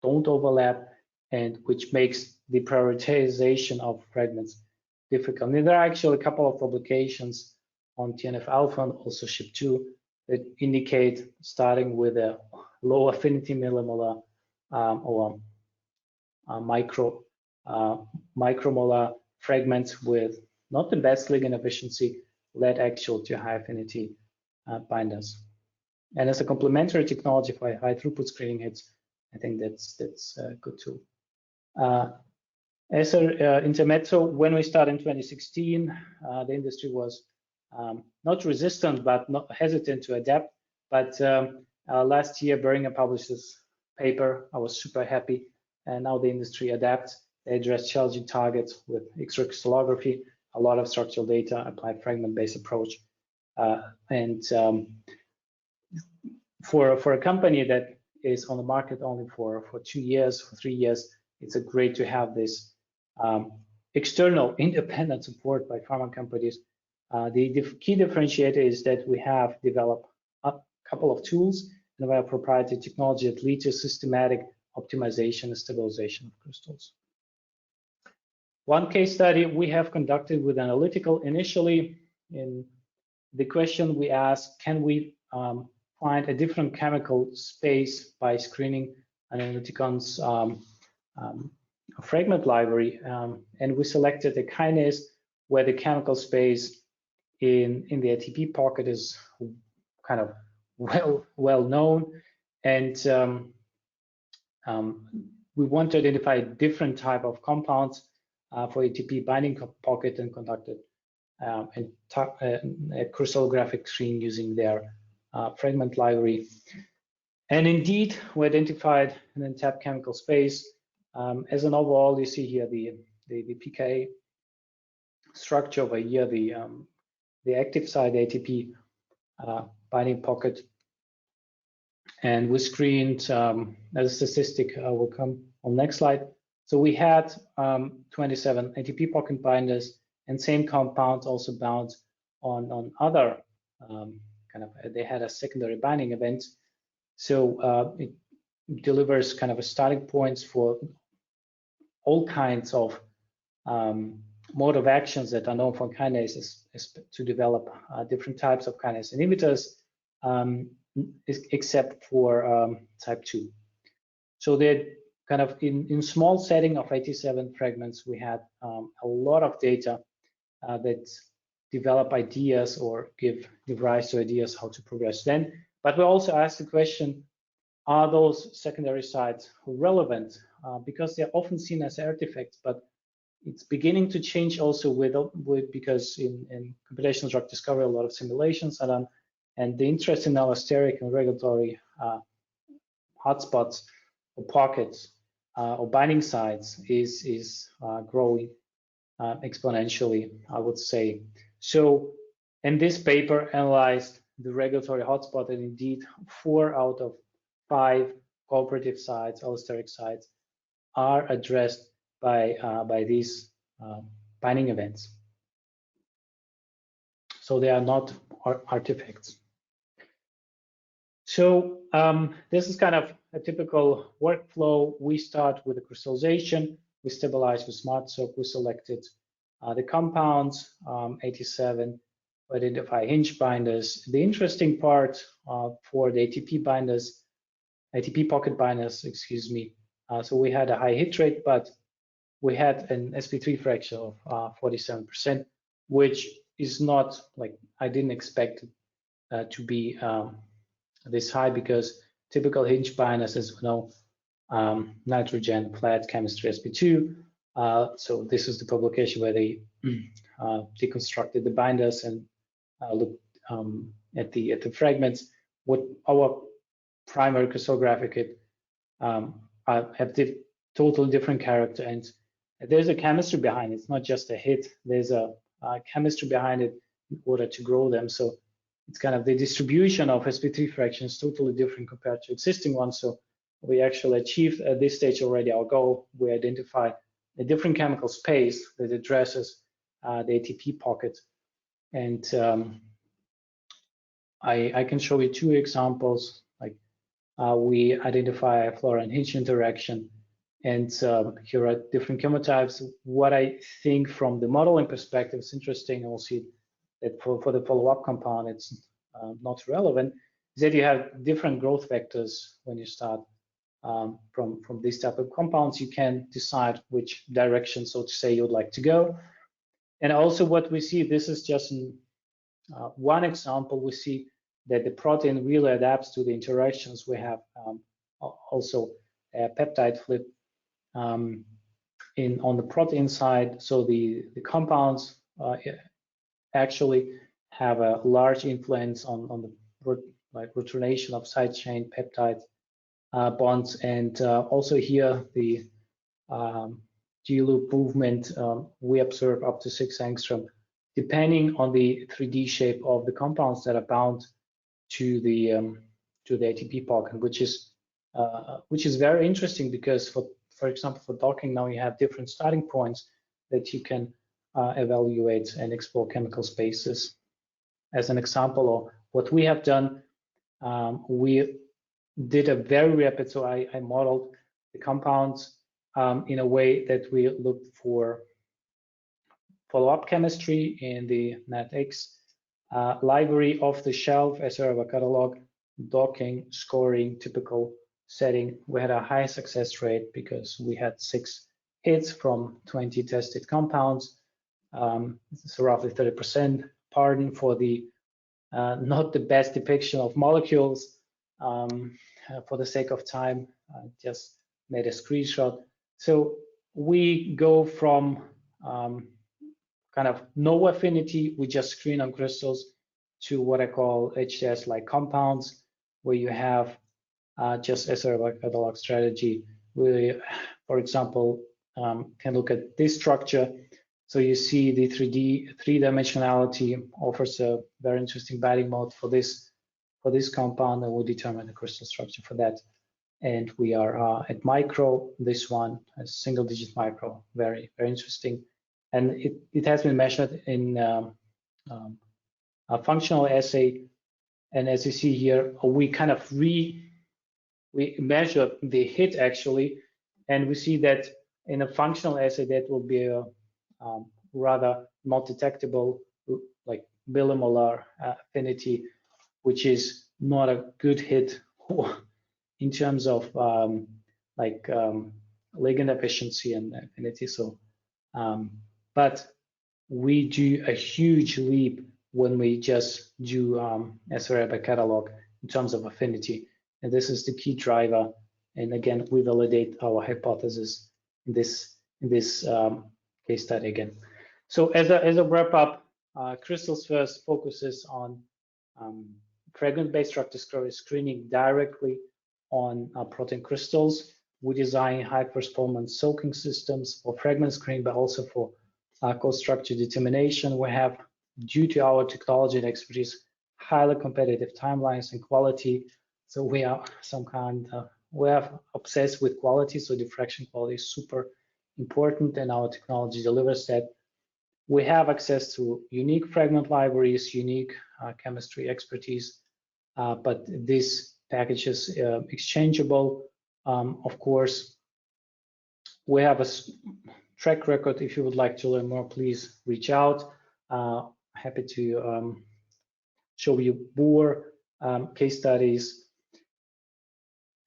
don't overlap, and which makes the prioritization of fragments difficult. And there are actually a couple of publications on TNF-alpha and also SHP2 that indicate starting with a low affinity millimolar or micromolar fragments with not the best ligand efficiency led actually to high affinity binders. And as a complementary technology for high throughput screening hits, I think that's a good tool. As an intermezzo, when we started in 2016, the industry was not resistant, but not hesitant to adapt. But last year, Boehringer published this paper. I was super happy. And now the industry adapts. They address challenging targets with X-ray crystallography, a lot of structural data, applied fragment-based approach. For a company that is on the market only for 2 years, for 3 years, it's great to have this external independent support by pharma companies. The key differentiator is that we have developed a couple of tools and we have proprietary technology that leads to systematic optimization and stabilization of crystals. One case study we have conducted with analytical. Initially, in the question we asked, can we find a different chemical space by screening Analyticon's fragment library, and we selected a kinase where the chemical space in the ATP pocket is kind of well known, and we want to identify a different type of compounds for ATP binding pocket, and conducted a crystallographic screen using their fragment library. And indeed, we identified an untapped chemical space. As an overall, you see here the pKa structure over here, the active side, the ATP binding pocket. And we screened, as a statistic, will come on next slide. So we had 27 ATP pocket binders, and same compounds also bound on other they had a secondary binding event. So it delivers kind of a starting points for all kinds of mode of actions that are known for kinases to develop different types of kinase inhibitors, except for type 2. So they're kind of in small setting of 87 fragments, we had a lot of data that develop ideas or give rise to ideas how to progress then. But we also asked the question, are those secondary sites relevant? Because they're often seen as artifacts, but it's beginning to change also because in computational drug discovery, a lot of simulations are done, and the interest in allosteric and regulatory hotspots or pockets or binding sites is growing exponentially, I would say. So, and this paper analyzed the regulatory hotspot, and indeed 4 out of 5 cooperative sites, allosteric sites, are addressed by these binding events. So they are not artifacts. So this is kind of a typical workflow. We start with the crystallization, we stabilize with SmartSoak, we selected the compounds, 87, identify hinge binders. The interesting part for the ATP binders, ATP pocket binders, excuse me, so we had a high hit rate, but we had an sp3 fraction of 47%, which is not like, I didn't expect it to be this high, because typical hinge binders, as we know, nitrogen, flat chemistry, sp2. So this is the publication where they deconstructed the binders and looked at the fragments. What our primary crystallographic hit have totally different character, and there's a chemistry behind it. It's not just a hit. There's a chemistry behind it in order to grow them. So it's kind of the distribution of sp3 fractions totally different compared to existing ones. So we actually achieved at this stage already our goal. We identified a different chemical space that addresses the ATP pocket. And I can show you two examples. Like we identify a fluorine hinge interaction, and here are different chemotypes. What I think from the modeling perspective is interesting, and we'll see that for the follow-up compound, it's not relevant, is that you have different growth vectors when you start from these type of compounds. You can decide which direction, so to say, you'd like to go. And also what we see, this is just one example, we see that the protein really adapts to the interactions. We have also a peptide flip on the protein side. So the compounds actually have a large influence on the retornation of side chain peptide bonds. And also here, the G-loop movement, we observe up to 6 angstrom, depending on the 3D shape of the compounds that are bound to the ATP pocket, which is very interesting, because for example, for docking, now you have different starting points that you can evaluate and explore chemical spaces. As an example of what we have done, we did a very rapid, so I modeled the compounds in a way that we looked for follow-up chemistry in the NetX library, off the shelf SRV catalog, docking, scoring, typical setting. We had a high success rate because we had 6 hits from 20 tested compounds. So roughly 30%. Pardon for the not the best depiction of molecules. For the sake of time, I just made a screenshot. So we go from kind of no affinity, we just screen on crystals, to what I call HTS-like compounds, where you have just SRV catalog strategy. We, for example, can look at this structure. So you see the 3D-dimensionality offers a very interesting binding mode for this compound, and we'll determine the crystal structure for that. And we are at micro. This one, a single-digit micro, very interesting. And it has been measured in a functional assay. And as you see here, we kind of we measure the hit actually, and we see that in a functional assay that will be a rather not detectable, like millimolar affinity, which is not a good hit in terms of ligand efficiency and affinity. So, but we do a huge leap when we just do SRV catalog in terms of affinity, and this is the key driver. And again, we validate our hypothesis in this case study again. So as a wrap up, CrystalsFirst focuses on fragment-based drug discovery screening directly on protein crystals. We design high-performance soaking systems for fragment screening, but also for co-structure determination. We have, due to our technology and expertise, highly competitive timelines and quality. So we are we are obsessed with quality. So diffraction quality is super important, and our technology delivers that. We have access to unique fragment libraries, unique chemistry expertise, but this package is exchangeable. Of course, we have a track record. If you would like to learn more, please reach out. Happy to show you more case studies.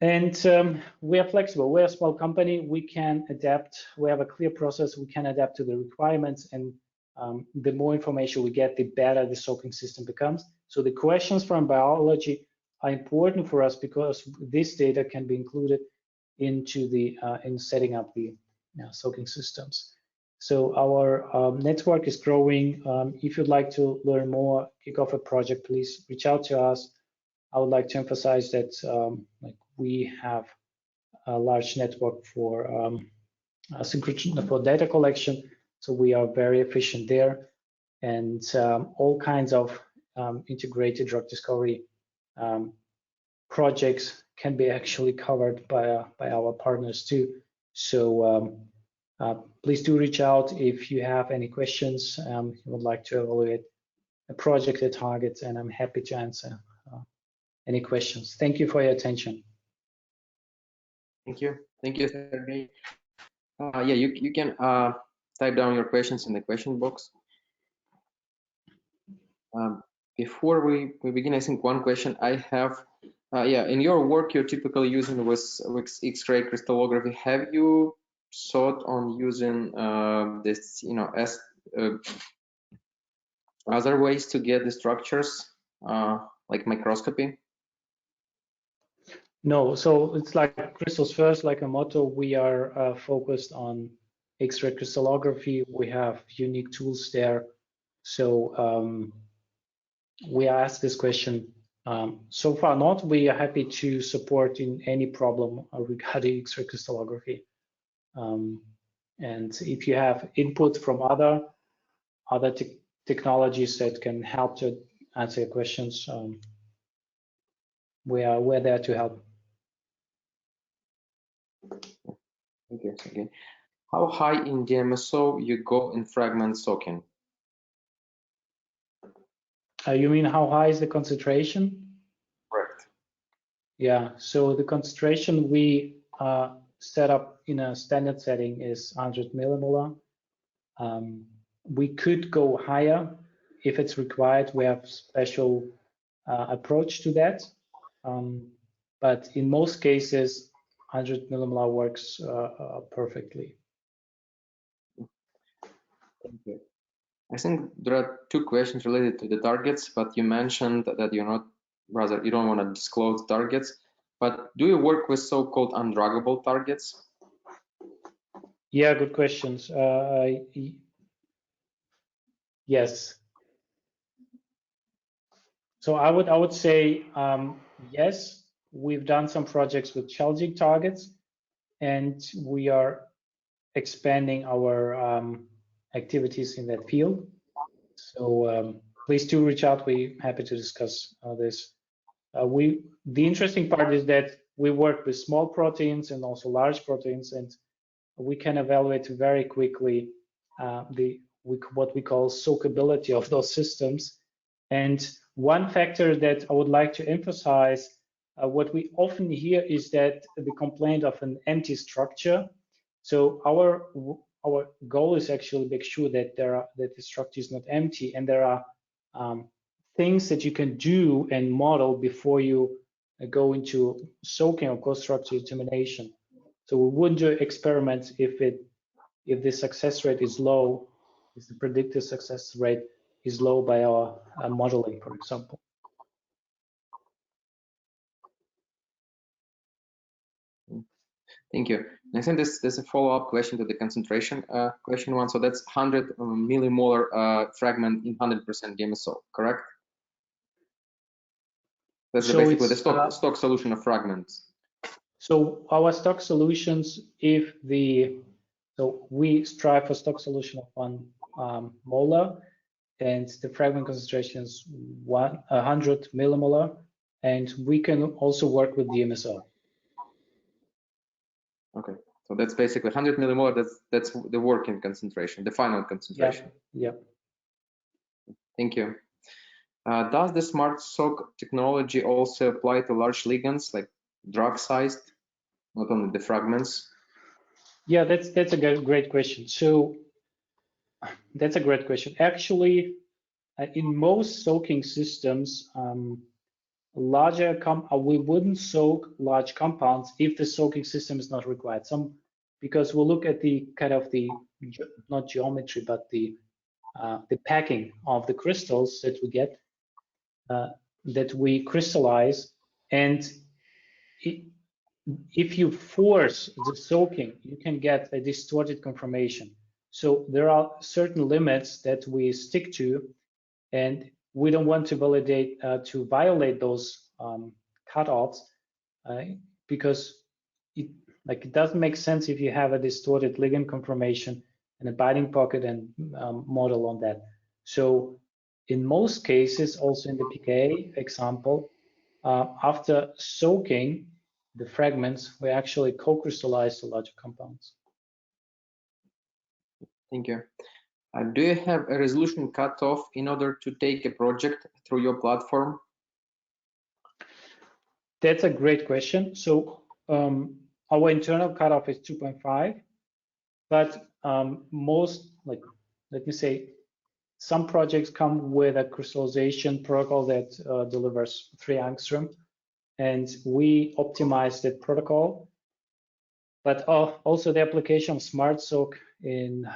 And we are flexible. We're a small company. We can adapt. We have a clear process. We can adapt to the requirements, and the more information we get, the better the soaking system becomes. So the questions from biology are important for us, because this data can be included into the in setting up the soaking systems. So our network is growing. If you'd like to learn more, kick off a project, please reach out to us. I would like to emphasize that we have a large network for synchrotron for data collection. So we are very efficient there, and all kinds of integrated drug discovery projects can be actually covered by our partners too. So please do reach out if you have any questions, you would like to evaluate a project or targets, and I'm happy to answer any questions. Thank you for your attention. Thank you, Sergey. Yeah, you can type down your questions in the question box. Before we begin, I think one question I have. Yeah, in your work, you're typically using with X-ray crystallography. Have you thought on using this, as other ways to get the structures, like microscopy? No, so it's like CrystalsFirst, like a motto. We are focused on X-ray crystallography. We have unique tools there. So we are asked this question. So far not. We are happy to support in any problem regarding X-ray crystallography. And if you have input from other technologies that can help to answer your questions, we're there to help. Thank you. Okay. How high in DMSO you go in fragment soaking? You mean how high is the concentration? Correct. Yeah, so the concentration we set up in a standard setting is 100 millimolar. We could go higher if it's required. We have special approach to that. But in most cases, 100 millimolar works perfectly. Thank you. I think there are two questions related to the targets, but you mentioned that you don't want to disclose targets. But do you work with so-called undruggable targets? Yeah, good questions. Yes. So I would say yes. We've done some projects with challenging targets, and we are expanding our activities in that field. So please do reach out. We're happy to discuss this. The interesting part is that we work with small proteins and also large proteins, and we can evaluate very quickly what we call soakability of those systems. And one factor that I would like to emphasize, what we often hear is that the complaint of an empty structure. So our goal is actually make sure that that the structure is not empty, and there are things that you can do and model before you go into soaking or co-structure determination. So we wouldn't do experiments if the success rate is low, if the predicted success rate is low by our modeling, for example. Thank you. I think there's a follow-up question to the concentration question one. So that's 100 millimolar fragment in 100% DMSO, correct? That's so basically the stock solution of fragments. So our stock solutions, so we strive for stock solution of 1 molar, and the fragment concentration is 100 millimolar, and we can also work with DMSO. Okay, so that's basically 100 millimolar. That's the working concentration, the final concentration. Yeah. Thank you. Does the SmartSoak technology also apply to large ligands, like drug-sized, not only the fragments? Yeah, that's a great question. So that's a great question. Actually, in most soaking systems, we wouldn't soak large compounds if the soaking system is not required. Because we'll look at the kind of not geometry, but the packing of the crystals that we get, that we crystallize, and if you force the soaking, you can get a distorted conformation. So there are certain limits that we stick to, and we don't want to violate those cutoffs, because like it doesn't make sense if you have a distorted ligand conformation and a binding pocket and model on that. So in most cases, also in the PKA example, after soaking the fragments, we actually co-crystallize the larger compounds. Thank you. Do you have a resolution cutoff in order to take a project through your platform? That's a great question. So our internal cutoff is 2.5, but most, like, let me say, some projects come with a crystallization protocol that delivers 3 angstrom, and we optimize that protocol. But also the application of SmartSoak in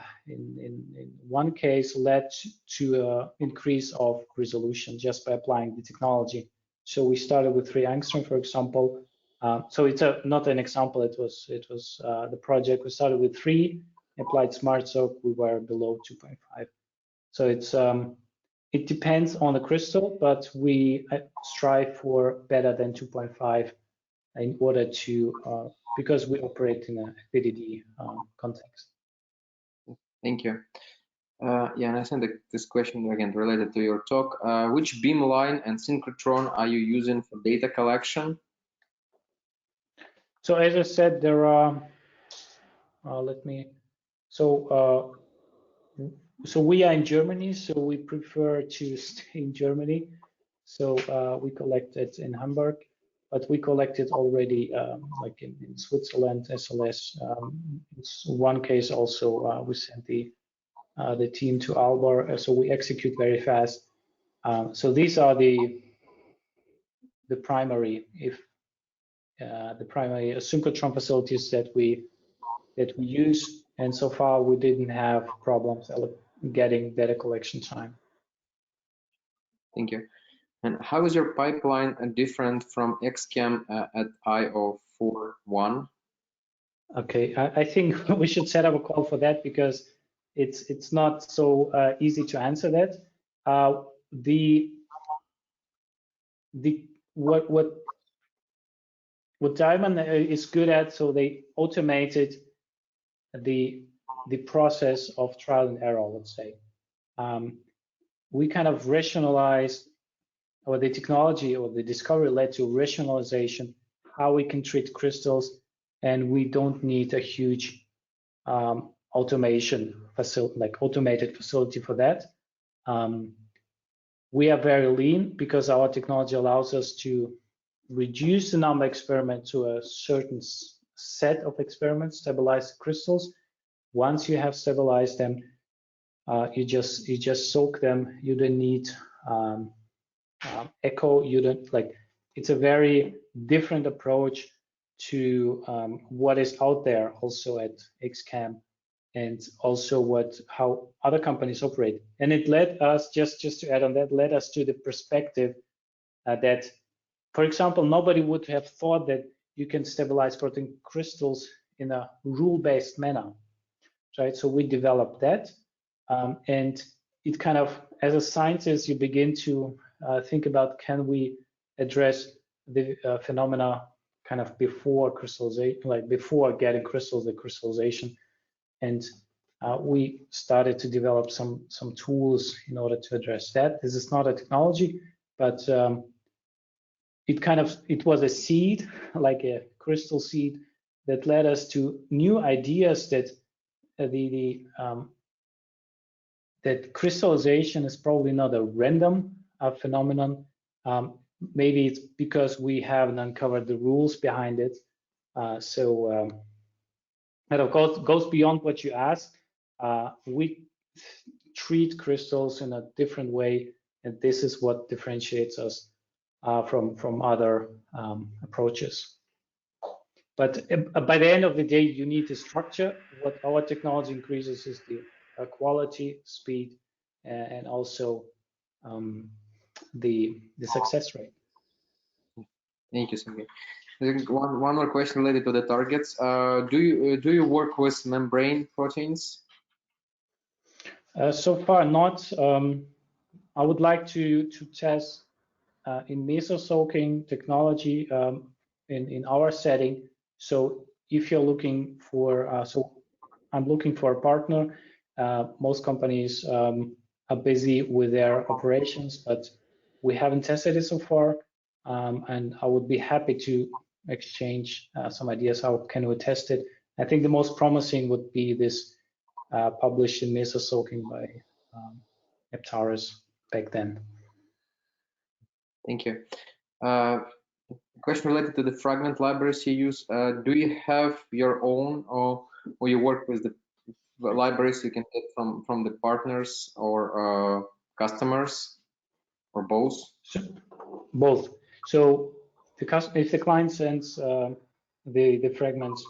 one case led to an increase of resolution just by applying the technology. So we started with 3 angstrom, for example. So it's not an example. It was the project. We started with 3, applied SmartSoak. We were below 2.5. So it depends on the crystal, but we strive for better than 2.5 in order to because we operate in a VDD context. Thank you. Yeah, and I sent this question again related to your talk. Which beamline and synchrotron are you using for data collection? So as I said, there are. So we are in Germany, so we prefer to stay in Germany. So we collected in Hamburg, but we collected already like in Switzerland, SLS. In one case also we sent the team to Albar, so we execute very fast. So these are the primary, the primary synchrotron facilities that we use, and so far we didn't have problems getting data collection time. Thank you. And how is your pipeline different from XChem at IO41? Okay, I think we should set up a call for that because it's not so easy to answer that. What Diamond is good at, so they automated the process of trial and error, let's say. We kind of rationalized, or the technology or the discovery led to rationalization, how we can treat crystals, and we don't need a huge automation facility, like automated facility for that. We are very lean because our technology allows us to reduce the number of experiments to a certain set of experiments, stabilize the crystals. Once you have stabilized them, you just soak them. You don't need echo. You don't, like, it's a very different approach to what is out there also at XChem, and also how other companies operate. And it led us, just to add on that, led us to the perspective that, for example, nobody would have thought that you can stabilize protein crystals in a rule-based manner, right? So we developed that, and it kind of, as a scientist, you begin to think about, can we address the phenomena kind of before crystallization, like before getting crystals, the crystallization. And we started to develop some tools in order to address that. This is not a technology, but it was a seed, like a crystal seed, that led us to new ideas that that crystallization is probably not a random phenomenon. Maybe it's because we haven't uncovered the rules behind it. And of course, goes beyond what you asked. We treat crystals in a different way, and this is what differentiates us from other approaches. But by the end of the day, you need the structure. What our technology increases is the quality, speed, and also the success rate. Thank you, Sergey. I think one more question related to the targets. Do you work with membrane proteins? So far, not. I would like to test in meso soaking technology in our setting. So if you're looking for, so I'm looking for a partner. Most companies are busy with their operations, but we haven't tested it so far. And I would be happy to exchange some ideas. How can we test it? I think the most promising would be this published in Mesosoaking by Neptaris back then. Thank you. Question related to the fragment libraries you use. Do you have your own, or you work with the libraries you can get from the partners or customers, or both? Both. So if the client sends the fragments,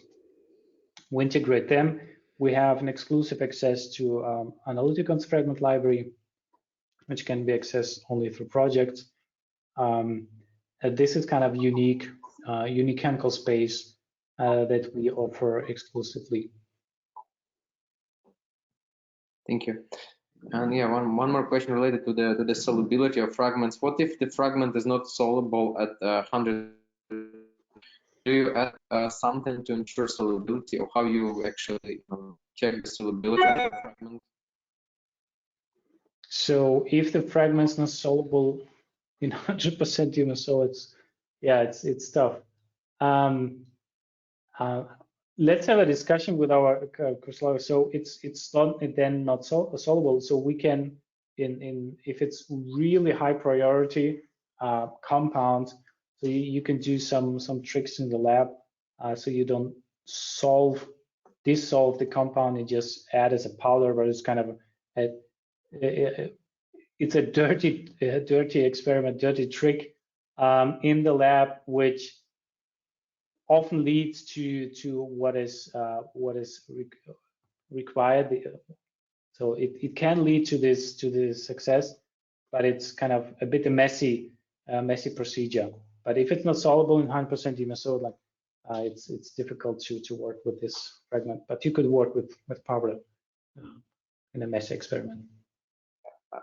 we integrate them. We have an exclusive access to Analyticon's fragment library, which can be accessed only through projects. This is kind of unique chemical space that we offer exclusively. Thank you. And yeah, one more question related to the solubility of fragments. What if the fragment is not soluble at 100? Do you add something to ensure solubility, or how you actually check the solubility of the fragment? So if the fragment's not soluble in 100% DMSO, it's tough. Let's have a discussion with our crystallographer. So it's not then not soluble. So we can, if it's really high priority compound, so you can do some tricks in the lab, so you don't dissolve the compound and just add as a powder, but it's kind of it's a dirty experiment, dirty trick in the lab, which often leads to what is required. So it can lead to this success, but it's kind of a bit a messy procedure. But if it's not soluble in 100% DMSO, like it's difficult to work with this fragment. But you could work with powder in a messy experiment.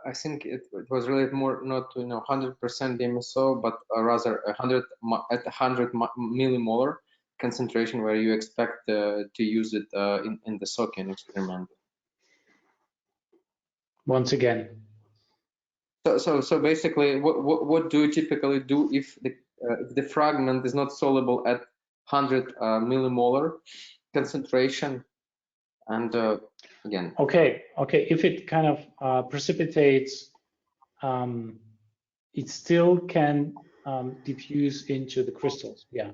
I think it was related more not to 100% DMSO, but rather 100 millimolar concentration, where you expect to use it in the soaking experiment. Once again. So basically, what do you typically do if the fragment is not soluble at 100 millimolar concentration? And again. Okay. If it kind of precipitates, it still can diffuse into the crystals. Yeah.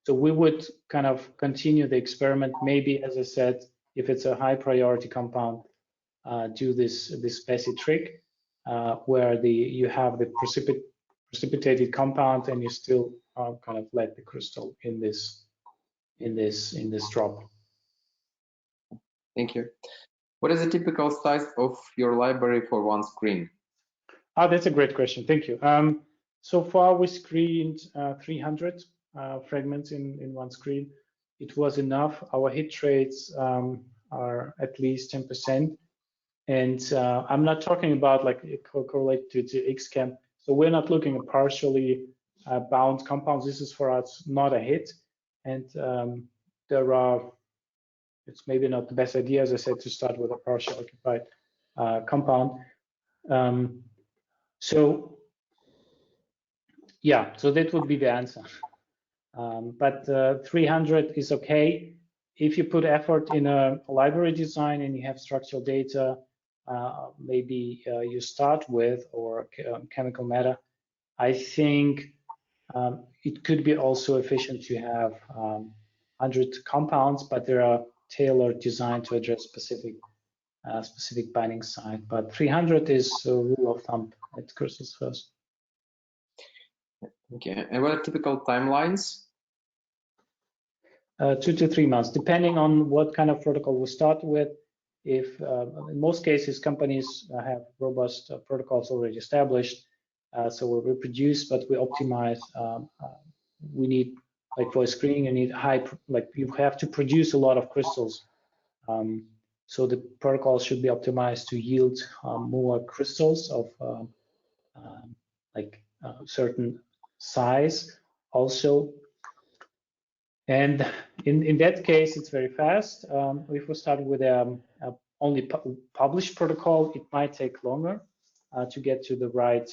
So we would kind of continue the experiment. Maybe, as I said, if it's a high priority compound, do this messy trick where you have the precipitated compound and you still kind of let the crystal in this drop. Thank you. What is the typical size of your library for one screen? Oh, that's a great question. Thank you. So far, we screened 300 fragments in one screen. It was enough. Our hit rates are at least 10%. And I'm not talking about like correlated to XChem. So we're not looking at partially bound compounds. This is for us not a hit. And it's maybe not the best idea, as I said, to start with a partially occupied compound. So yeah, so that would be the answer. But 300 is okay. If you put effort in a library design and you have structural data, maybe you start with, or chemical matter, I think it could be also efficient to have 100 compounds, but there are tailored design to address specific binding site. But 300 is a rule of thumb at CrystalsFirst. Okay, and what are typical timelines? 2 to 3 months, depending on what kind of protocol we start with. If in most cases companies have robust protocols already established, so we reproduce, but we optimize. We need, like for screening, you need you have to produce a lot of crystals. So the protocol should be optimized to yield more crystals of certain size also. And in that case, it's very fast. If we start with only published protocol, it might take longer to get to the right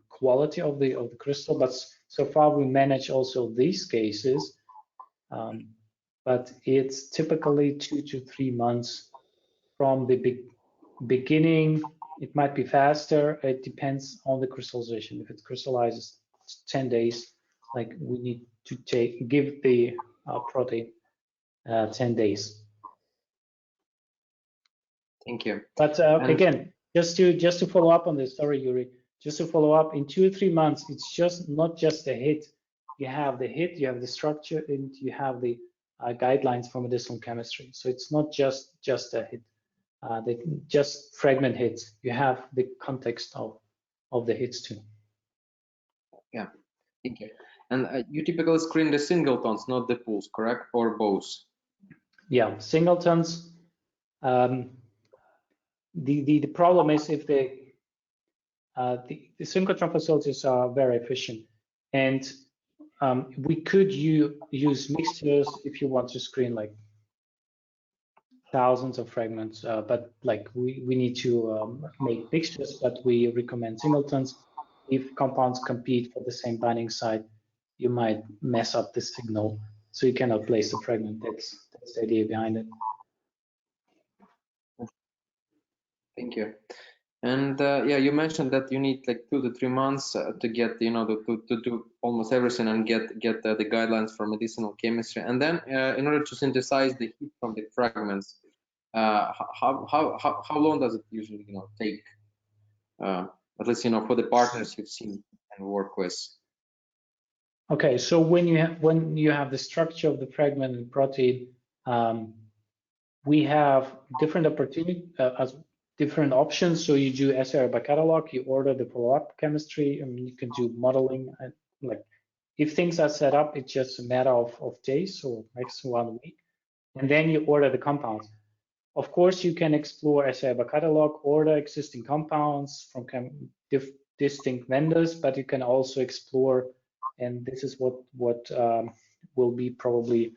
quality of the crystal. But so far, we manage also these cases. But it's typically 2 to 3 months from the beginning. It might be faster. It depends on the crystallization. If it crystallizes 10 days, like we need to give the protein 10 days. Thank you. But again, just to follow up on this, sorry, Yuri, just to follow up, in 2 or 3 months, it's just not just a hit. You have the hit, you have the structure, and you have the guidelines for medicinal chemistry. So it's not just a hit. They just fragment hits. You have the context of the hits too. Yeah, thank you. And you typically screen the singletons, not the pools, correct? Or both? Yeah, singletons. The problem is if the synchrotron facilities are very efficient, and we could use mixtures if you want to screen like thousands of fragments, but like we need to make mixtures, but we recommend singletons. If compounds compete for the same binding site, you might mess up the signal, so you cannot place the fragment. That's the idea behind it. Thank you. And yeah, you mentioned that you need like 2 to 3 months to get, to do almost everything and get the guidelines for medicinal chemistry. And then in order to synthesize the heat from the fragments, how long does it usually, take? At least, for the partners you've seen and work with. Okay, so when you have the structure of the fragment and protein, we have different different options. So you do SAR by catalog, you order the follow-up chemistry, and you can do modeling. And like if things are set up, it's just a matter of days or maximum 1 week. And then you order the compounds. Of course, you can explore SAR by catalog, order existing compounds from distinct vendors, but you can also explore, and this is what will be probably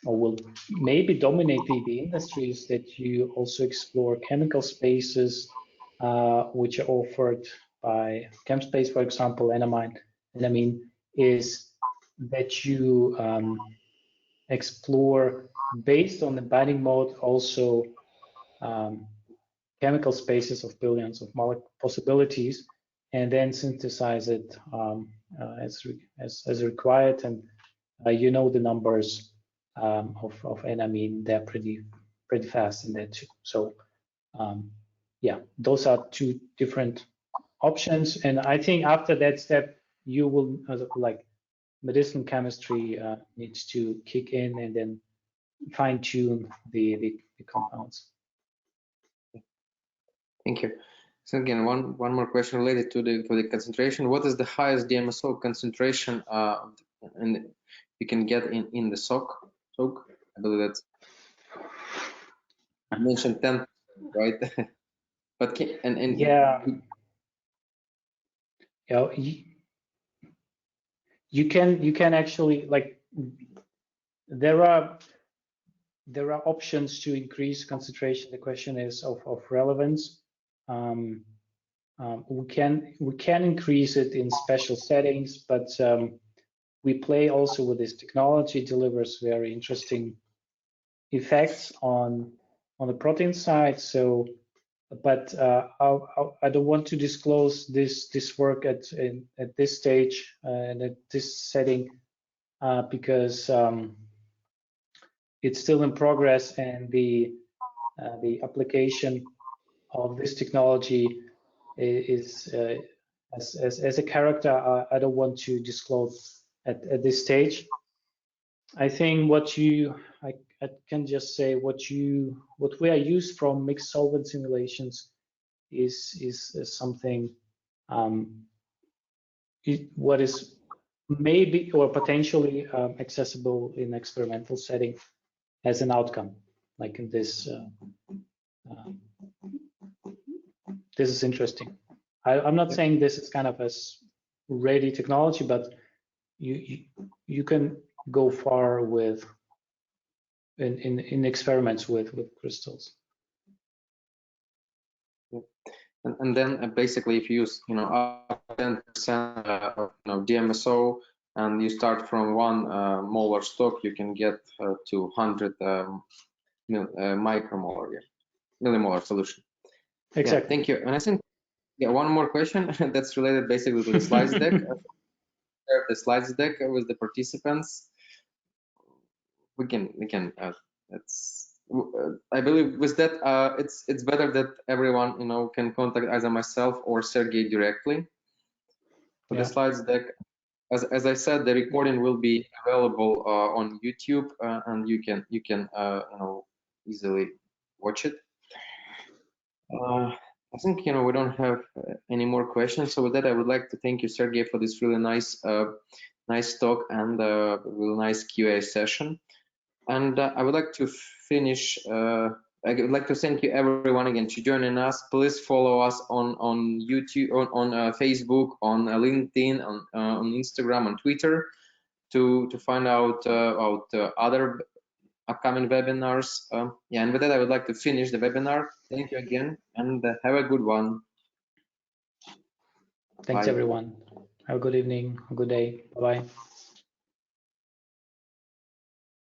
or will maybe dominate the industries, that you also explore chemical spaces which are offered by ChemSpace, for example. Enamine is that you explore based on the binding mode also chemical spaces of billions of possibilities, and then synthesize it as required. And the numbers of enamine, they're pretty fast in that too. So yeah, those are 2 different options. And I think after that step, you will like medicinal chemistry needs to kick in and then fine tune the compounds. Thank you. So again, one more question related to the concentration. What is the highest DMSO concentration you can get in the soak? I believe that's, I mentioned 10, right? But yeah, you can actually, like, there are options to increase concentration. The question is of relevance. We can increase it in special settings, but we play also with this technology. It delivers very interesting effects on the protein side. So, but I don't want to disclose this work at this stage and at this setting because it's still in progress, and the application of this technology is as a character I don't want to disclose at this stage. I think I can just say what we are used from mixed solvent simulations is something what is maybe or potentially accessible in experimental setting as an outcome, like in this. This is interesting. I'm not saying this is kind of a ready technology, but you can go far with in experiments with crystals. And then basically, if you use 10% DMSO, and you start from 1 molar stock, you can get to 100 micromolar, millimolar solution. Exactly. Yeah, thank you. And I think one more question that's related basically to the slides deck. The slides deck with the participants. We can. I believe with that, it's better that everyone can contact either myself or Sergey directly. For the slides deck, as I said, the recording will be available on YouTube, and you can easily watch it. I think we don't have any more questions. So with that, I would like to thank you, Sergey, for this really nice talk and really nice QA session. And I would like to finish. I would like to thank you everyone again for joining us. Please follow us on YouTube, on Facebook, on LinkedIn, on Instagram, on Twitter, to find out about other upcoming webinars. Yeah, and with that, I would like to finish the webinar. Thank you again, and have a good one. Thanks, Bye. everyone. Have a good evening, a good day. Bye-bye.